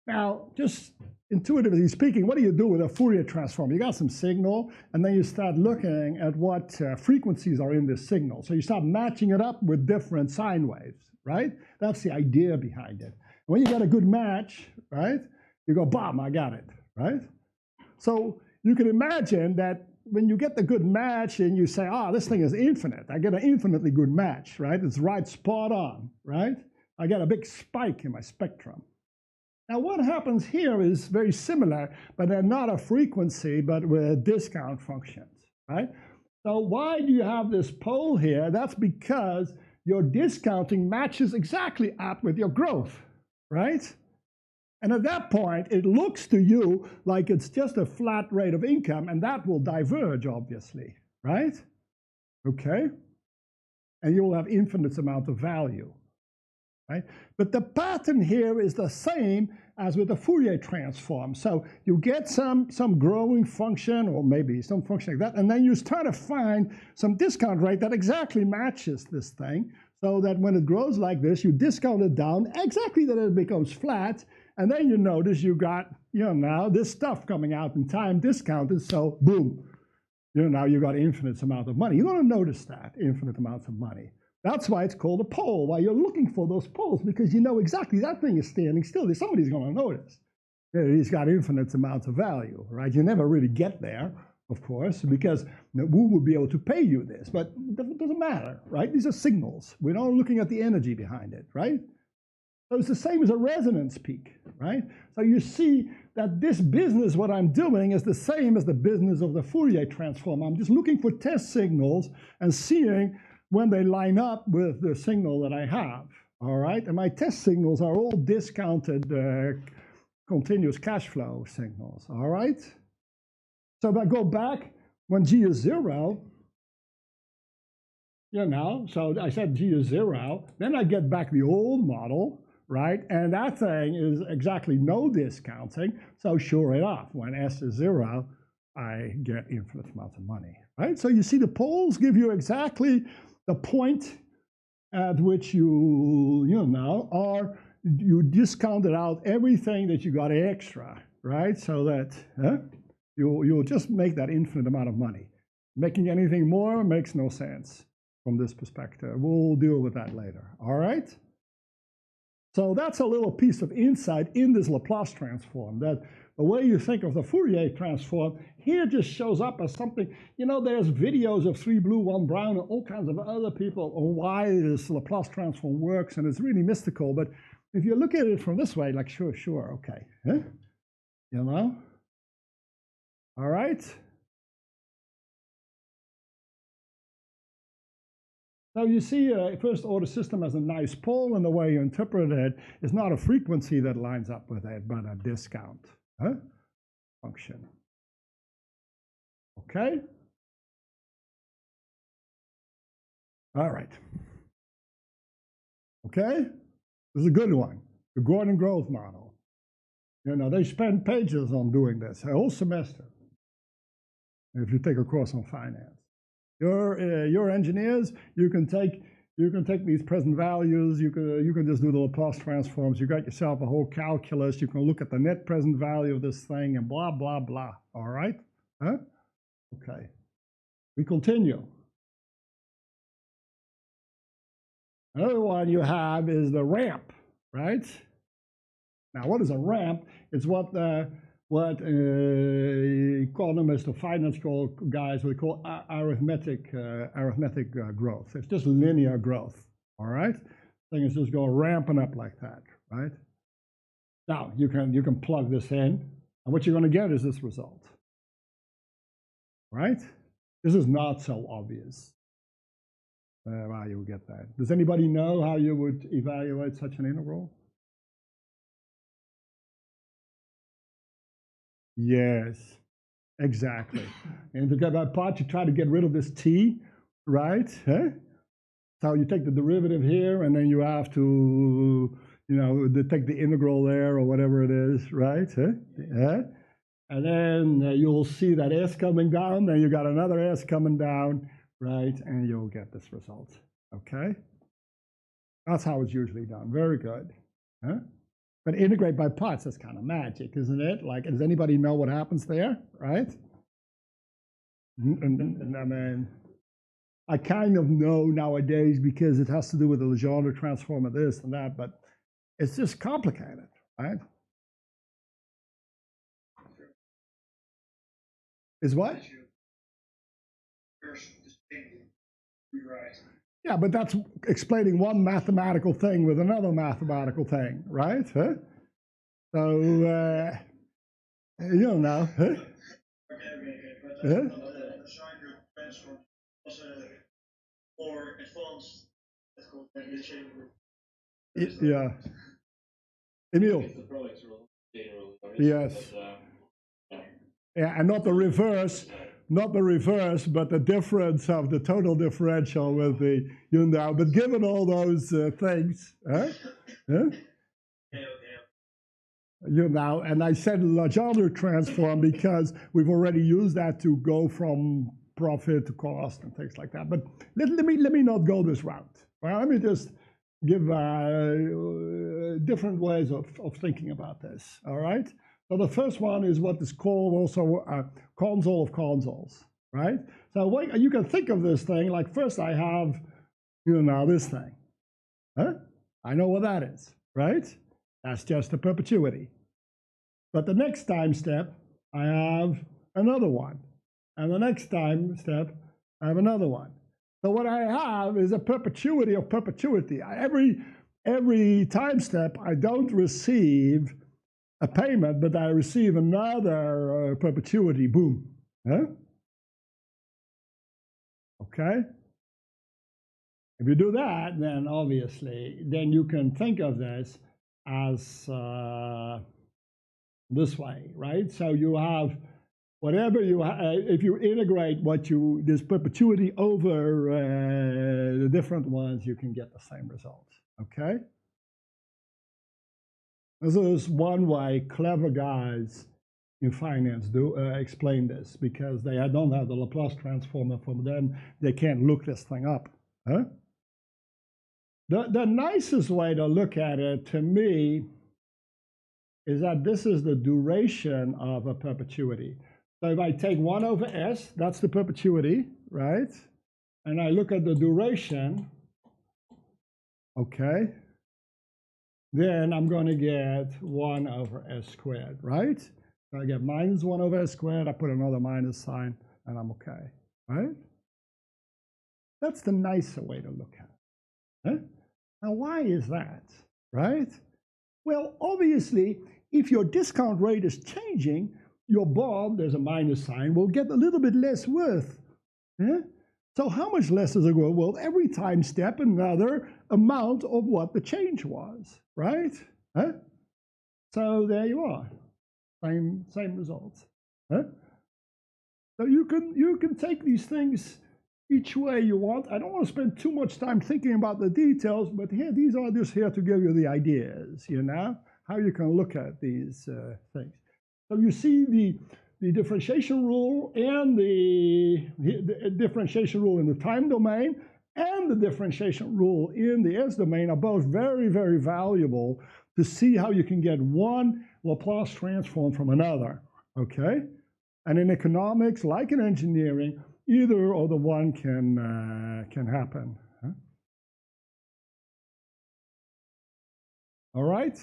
Now, just intuitively speaking, what do you do with a Fourier transform? You got some signal, and then you start looking at what frequencies are in this signal. So you start matching it up with different sine waves, right? That's the idea behind it. When you get a good match, right, you go, bam, I got it, right? So you can imagine that when you get the good match and you say, this thing is infinite, I get an infinitely good match, right? It's right spot on, right? I get a big spike in my spectrum. Now, what happens here is very similar, but they're not a frequency, but with discount functions, right? So why do you have this pole here? That's because your discounting matches exactly up with your growth, right? And at that point, it looks to you like it's just a flat rate of income, and that will diverge, obviously, right? Okay? And you will have infinite amount of value. Right? But the pattern here is the same as with the Fourier transform. So you get some growing function, or maybe some function like that, and then you try to find some discount rate that exactly matches this thing, so that when it grows like this, you discount it down exactly that it becomes flat, and then you notice you got, now this stuff coming out in time discounted, so boom, now you got infinite amount of money. You're going to notice that, infinite amounts of money. That's why it's called a pole, why you're looking for those poles, because you know exactly that thing is standing still. Somebody's going to notice. He's got infinite amounts of value, right? You never really get there, of course, because we would be able to pay you this, but it doesn't matter, right? These are signals. We're not looking at the energy behind it, right? So it's the same as a resonance peak, right? So you see that this business, what I'm doing, is the same as the business of the Fourier transform. I'm just looking for test signals and seeing when they line up with the signal that I have, all right? And my test signals are all discounted continuous cash flow signals, all right? So if I go back when G is 0, so I said G is 0, then I get back the old model, right? And that thing is exactly no discounting, so sure enough, when S is 0, I get infinite amounts of money, right? So you see the poles give you exactly the point at which you discounted out everything that you got extra, right? So that you'll just make that infinite amount of money. Making anything more makes no sense from this perspective. We'll deal with that later, all right? So that's a little piece of insight in this Laplace transform, that the way you think of the Fourier transform here just shows up as something, there's videos of 3 blue, 1 brown, and all kinds of other people on why this Laplace transform works, and it's really mystical. But if you look at it from this way, like, sure, okay. All right? So you see a first order system as a nice pole, and the way you interpret it is not a frequency that lines up with it, but a discount function. Okay? All right. Okay? This is a good one. The Gordon growth model. They spend pages on doing this, a whole semester, if you take a course on finance. You're engineers. You can take these present values. You can just do the Laplace transforms. You got yourself a whole calculus. You can look at the net present value of this thing and blah blah blah. All right? Huh? Okay. We continue. Another one you have is the ramp, right? Now, what is a ramp? It's what economists or finance guys would call arithmetic growth. It's just linear growth, all right? Thing is just going ramping up like that, right? Now, you can plug this in, and what you're going to get is this result, right? This is not so obvious how you would get that. Does anybody know how you would evaluate such an integral? Yes, exactly. And to get that part, you try to get rid of this t, right? Huh? So you take the derivative here, and then you have to, take the integral there or whatever it is, right? Huh? Yeah. And then you'll see that s coming down, then you got another s coming down, right? And you'll get this result, okay? That's how it's usually done. Very good. Huh? But integrate by parts, that's kind of magic, isn't it? Like, does anybody know what happens there, right? I mean, I kind of know nowadays because it has to do with the Legendre transform of this and that, but it's just complicated, right? Is what? Yeah, but that's explaining one mathematical thing with another mathematical thing, right? Huh? So, you don't know. Huh? Okay. But the Legendre transform was a more advanced, let's call it differentiation rule. Yeah. Emil. It's the products rule, general. Yes. Yeah, and not the reverse. Not the reverse, but the difference of the total differential with the But given all those things, and I said Legendre transform because we've already used that to go from profit to cost and things like that. But let me not go this route. Well, let me just give different ways of thinking about this. All right. So the first one is what is called also console of consoles, right? So you can think of this thing like first I have, this thing. Huh? I know what that is, right? That's just a perpetuity. But the next time step, I have another one. And the next time step, I have another one. So what I have is a perpetuity of perpetuity. Every time step, I don't receive a payment, but I receive another perpetuity, boom. Huh? Okay? If you do that, then obviously, then you can think of this as this way, right? So you have whatever you if you integrate this perpetuity over the different ones, you can get the same result, okay? This is one way clever guys in finance do explain this, because they don't have the Laplace transformer from them. They can't look this thing up. Huh? The nicest way to look at it, to me, is that this is the duration of a perpetuity. So if I take 1 over s, that's the perpetuity, right? And I look at the duration, okay? Then I'm going to get 1 over s squared, right? So I get minus 1 over s squared, I put another minus sign, and I'm okay, right? That's the nicer way to look at it. Huh? Now, why is that, right? Well, obviously, if your discount rate is changing, your bond, there's a minus sign, will get a little bit less worth. Yeah? So how much less does it go? Well, every time step, another amount of what the change was, right? Huh? So there you are, same results. Huh? So you can take these things each way you want. I don't want to spend too much time thinking about the details, but here, these are just here to give you the ideas, how you can look at these things. So you see the differentiation rule and the differentiation rule in the time domain and the differentiation rule in the S domain are both very, very valuable to see how you can get one Laplace transform from another, okay? And in economics, like in engineering, either or the one can happen. Huh? All right?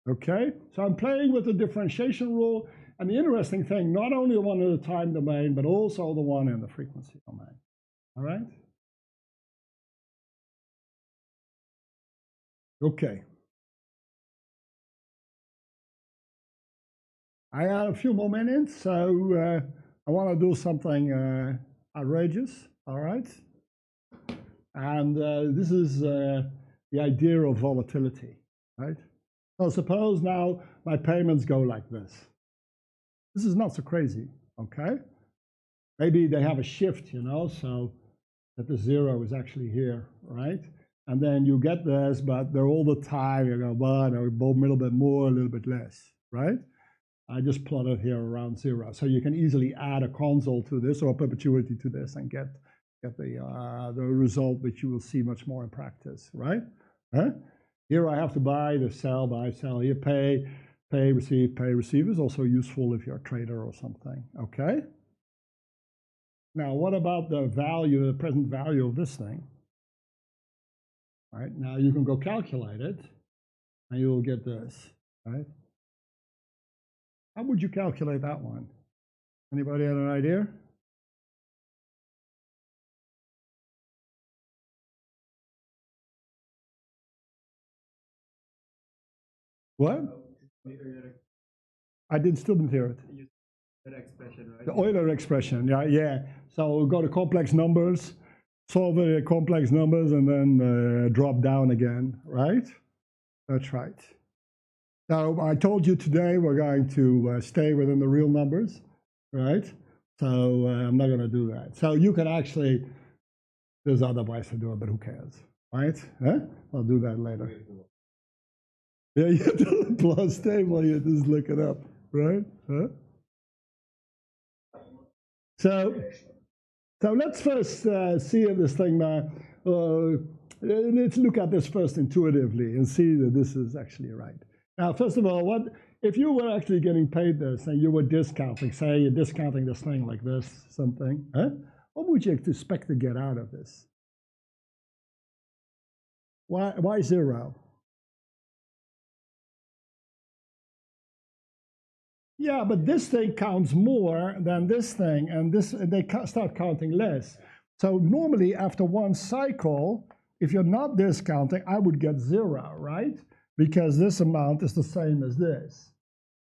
Okay, so I'm playing with the differentiation rule, and the interesting thing, not only the one in the time domain, but also the one in the frequency domain. All right? Okay. I have a few more minutes, so I want to do something outrageous, all right? And this is the idea of volatility, right? So suppose now my payments go like this. This is not so crazy, okay? Maybe they have a shift, you know, so that the zero is actually here, right? And then you get this, but they're all the time, you go, well, they're both a little bit more, a little bit less, right? I just plotted here around zero. So you can easily add a console to this or a perpetuity to this and get the result which you will see much more in practice, right? Huh? Here I have to buy sell. Here pay, receive is also useful if you're a trader or something, okay? Now, what about the value, the present value of this thing? All right, now you can go calculate it, and you will get this, right? How would you calculate that one? Anybody have an idea? What? I still didn't hear it. That expression, right? The Euler expression, yeah. So we'll go to complex numbers, solve the complex numbers, and then drop down again, right? That's right. Now, I told you today we're going to stay within the real numbers, right? So I'm not going to do that. So you can actually, there's other ways to do it, but who cares, right? Huh? I'll do that later. Yeah, you have the plus table, you just look it up, right? Huh? So let's first see if this thing, let's look at this first intuitively and see that this is actually right. Now, first of all, what if you were actually getting paid this and you were discounting, say you're discounting this thing like this, something, huh? What would you expect to get out of this? Why zero? Yeah, but this thing counts more than this thing, and they start counting less. So normally after one cycle, if you're not discounting, I would get zero, right? Because this amount is the same as this.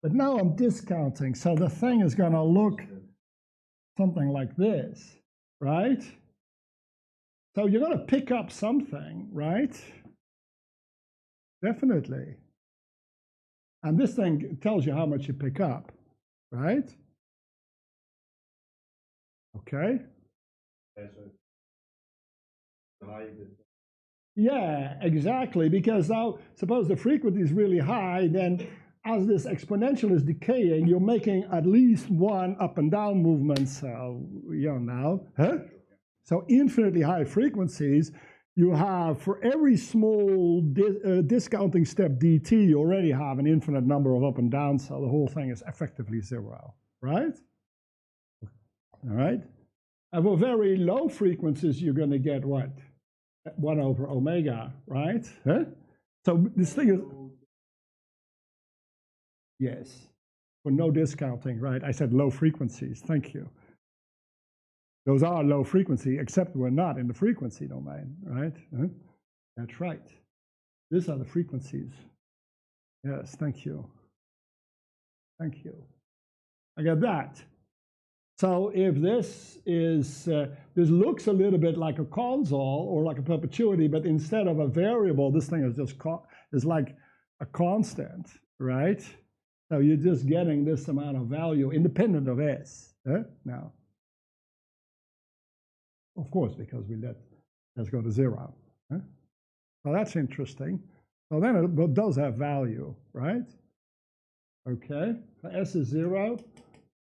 But now I'm discounting, so the thing is going to look something like this, right? So you're going to pick up something, right? Definitely. And this thing tells you how much you pick up, right? Okay. Yeah, exactly. Because now, suppose the frequency is really high, then as this exponential is decaying, you're making at least one up and down movement. So, you know, now, huh? So infinitely high frequencies, you have for every small discounting step dt, you already have an infinite number of up and down, so the whole thing is effectively zero, right? All right. And for very low frequencies, you're going to get what? 1 over omega, right? Huh? So this thing is, yes, for no discounting, right? I said low frequencies, thank you. Those are low frequency, except we're not in the frequency domain, right? Huh? That's right. These are the frequencies. Yes, thank you. Thank you. I got that. So if this is, this looks a little bit like a console or like a perpetuity, but instead of a variable, this thing is just is like a constant, right? So you're just getting this amount of value independent of S. Now, of course, because we let's go to zero. So that's interesting. So then it does have value, right? Okay, if S is 0,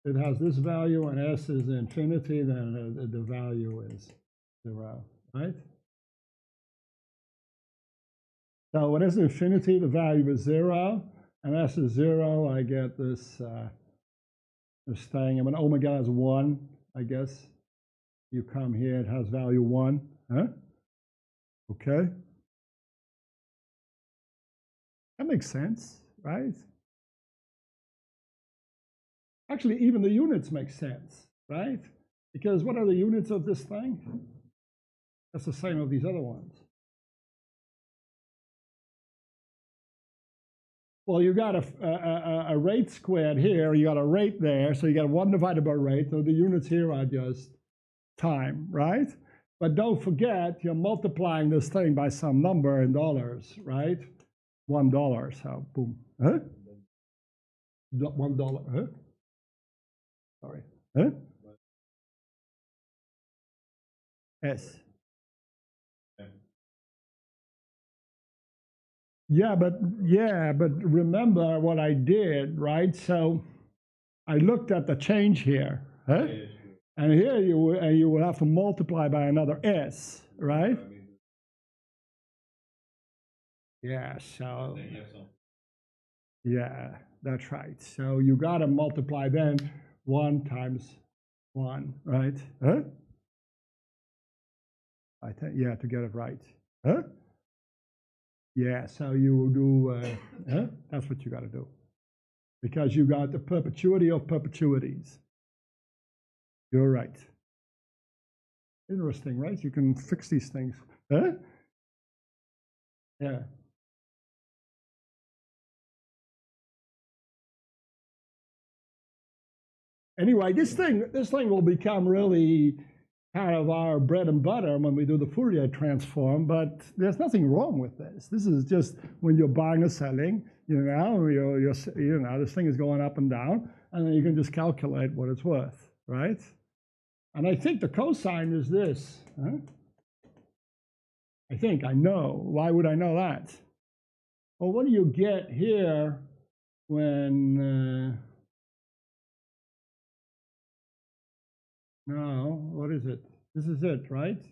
it has this value, and S is infinity, then the value is 0, right? So when S is infinity, the value is 0, and S is 0, I get this, this thing. And when omega is 1, I guess, you come here, it has value 1, huh? Okay. That makes sense, right? Actually, even the units make sense, right? Because what are the units of this thing? That's the same of these other ones. Well, you got a rate squared here, you got a rate there, so you got 1 divided by rate, so the units here are just time, right? But don't forget, you're multiplying this thing by some number in dollars, right? $1, so boom. Huh? $1, huh? Sorry. Huh? S. Yeah, but remember what I did, right? So I looked at the change here, huh? Yeah, sure. And here you will have to multiply by another S, right? Yeah, so Then you have some. yeah, that's right. So you got to multiply then 1 times 1, right? Huh? I think, yeah, to get it right. Huh? Yeah, so you will do, huh? That's what you got to do. Because you got the perpetuity of perpetuities. You're right. Interesting, right? You can fix these things. Huh? Yeah. Anyway, this thing will become really kind of our bread and butter when we do the Fourier transform, but there's nothing wrong with this. This is just when you're buying or selling, you know, this thing is going up and down, and then you can just calculate what it's worth, right? And I think the cosine is this. Huh? I know. Why would I know that? Well, what do you get here when, no, what is it? This is it, right?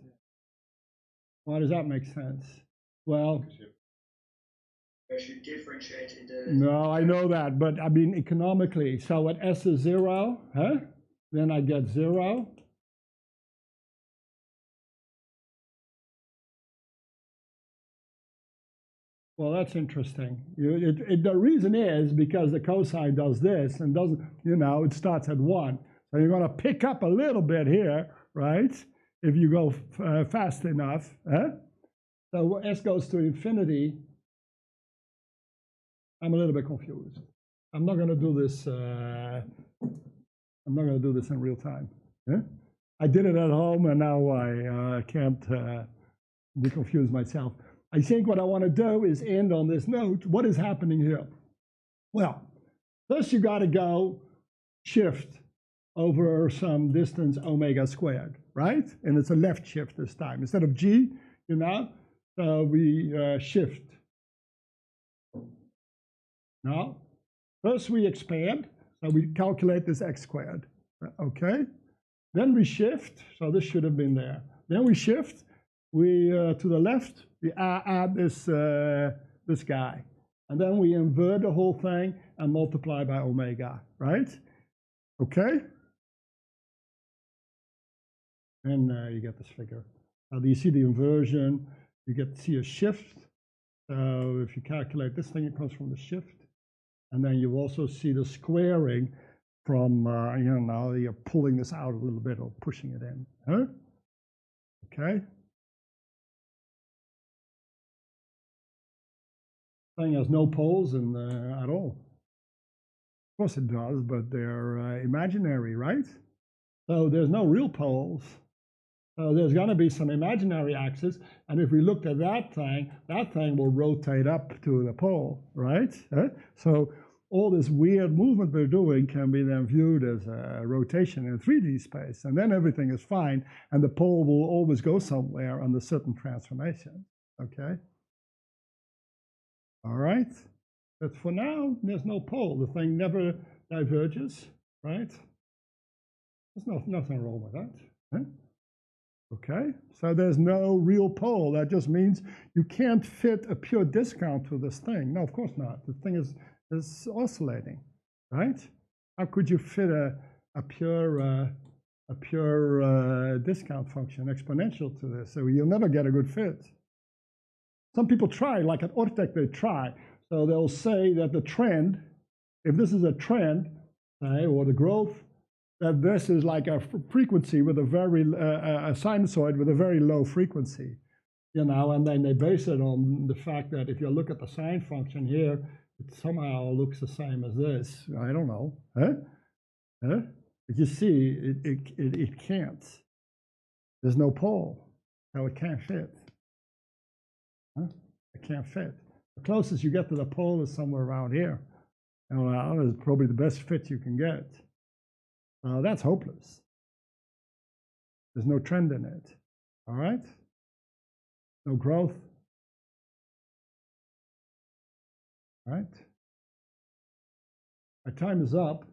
Why does that make sense? Well, Because you differentiate the. no, I know that, but I mean economically. So when S is 0, huh? Then I get 0. Well, that's interesting. The reason is because the cosine does this and doesn't, you know, it starts at 1. So you're going to pick up a little bit here, right? If you go fast enough. Huh? So S goes to infinity. I'm a little bit confused. I'm not going to do this. I'm not going to do this in real time. Huh? I did it at home, and now I can't be confused myself. I think what I want to do is end on this note. What is happening here? Well, first you got to go shift over some distance omega squared, right? And it's a left shift this time. Instead of g, you know, so we shift. Now, first we expand, so we calculate this x squared, okay? Then we shift, so this should have been there. Then we shift, we to the left, we add this, this guy. And then we invert the whole thing and multiply by omega, right? Okay? And you get this figure. Now, do you see the inversion? You get to see a shift. So if you calculate this thing, it comes from the shift. And then you also see the squaring from, you know, you're pulling this out a little bit or pushing it in. Huh? Okay? Thing has no poles in, at all. Of course it does, but they're imaginary, right? So there's no real poles. So there's going to be some imaginary axis, and if we looked at that thing will rotate up to the pole, right? So all this weird movement we're doing can be then viewed as a rotation in 3D space, and then everything is fine, and the pole will always go somewhere under certain transformation, okay? All right? But for now, there's no pole. The thing never diverges, right? There's nothing wrong with that. Huh? Okay, so there's no real pole. That just means you can't fit a pure discount to this thing. No, of course not. The thing is oscillating, right? How could you fit a pure discount function exponential to this? So you'll never get a good fit. Some people try, like at Ortec, they try. So they'll say that the trend, if this is a trend, or the growth, that this is like a frequency with a very, a sinusoid with a very low frequency, you know, and then they base it on the fact that if you look at the sine function here, it somehow looks the same as this. I don't know, huh? Huh? But you see, it can't. There's no pole, so it can't fit. Huh? It can't fit. The closest you get to the pole is somewhere around here. And that is probably the best fit you can get. That's hopeless. There's no trend in it. All right? No growth. All right? My time is up.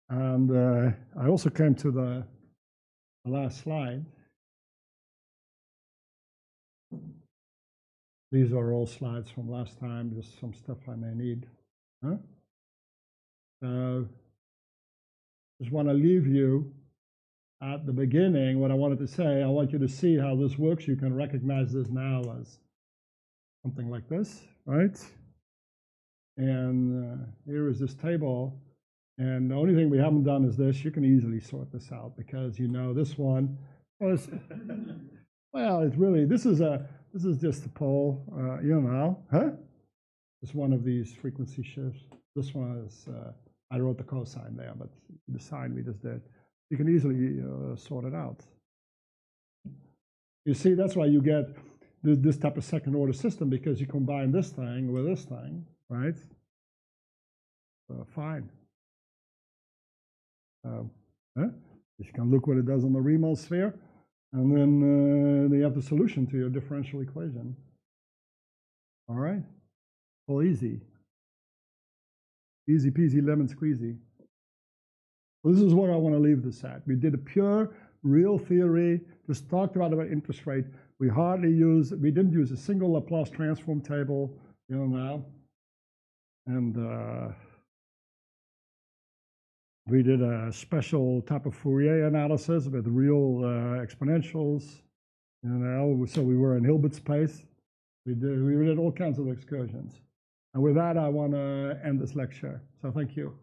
And I also came to the last slide. These are all slides from last time, just some stuff I may need. Huh? Just want to leave you at the beginning what I wanted to say. I want you to see how this works. You can recognize this now as something like this, right? And here is this table. And the only thing we haven't done is this. You can easily sort this out because you know this one was, well, it's really, this is just a pole, you know, huh? It's one of these frequency shifts. This one is, I wrote the cosine there, but the sine we just did. You can easily sort it out. You see, that's why you get this type of second order system, because you combine this thing with this thing, right? Fine. You can look what it does on the Riemann sphere, and then you have the solution to your differential equation. All right? All easy. Easy peasy lemon squeezy. Well, this is where I want to leave this at. We did a pure, real theory, just talked about interest rate. We didn't use a single Laplace transform table, you know, now. And we did a special type of Fourier analysis with real exponentials, you know, so we were in Hilbert space. We did all kinds of excursions. And with that, I want to end this lecture. So thank you.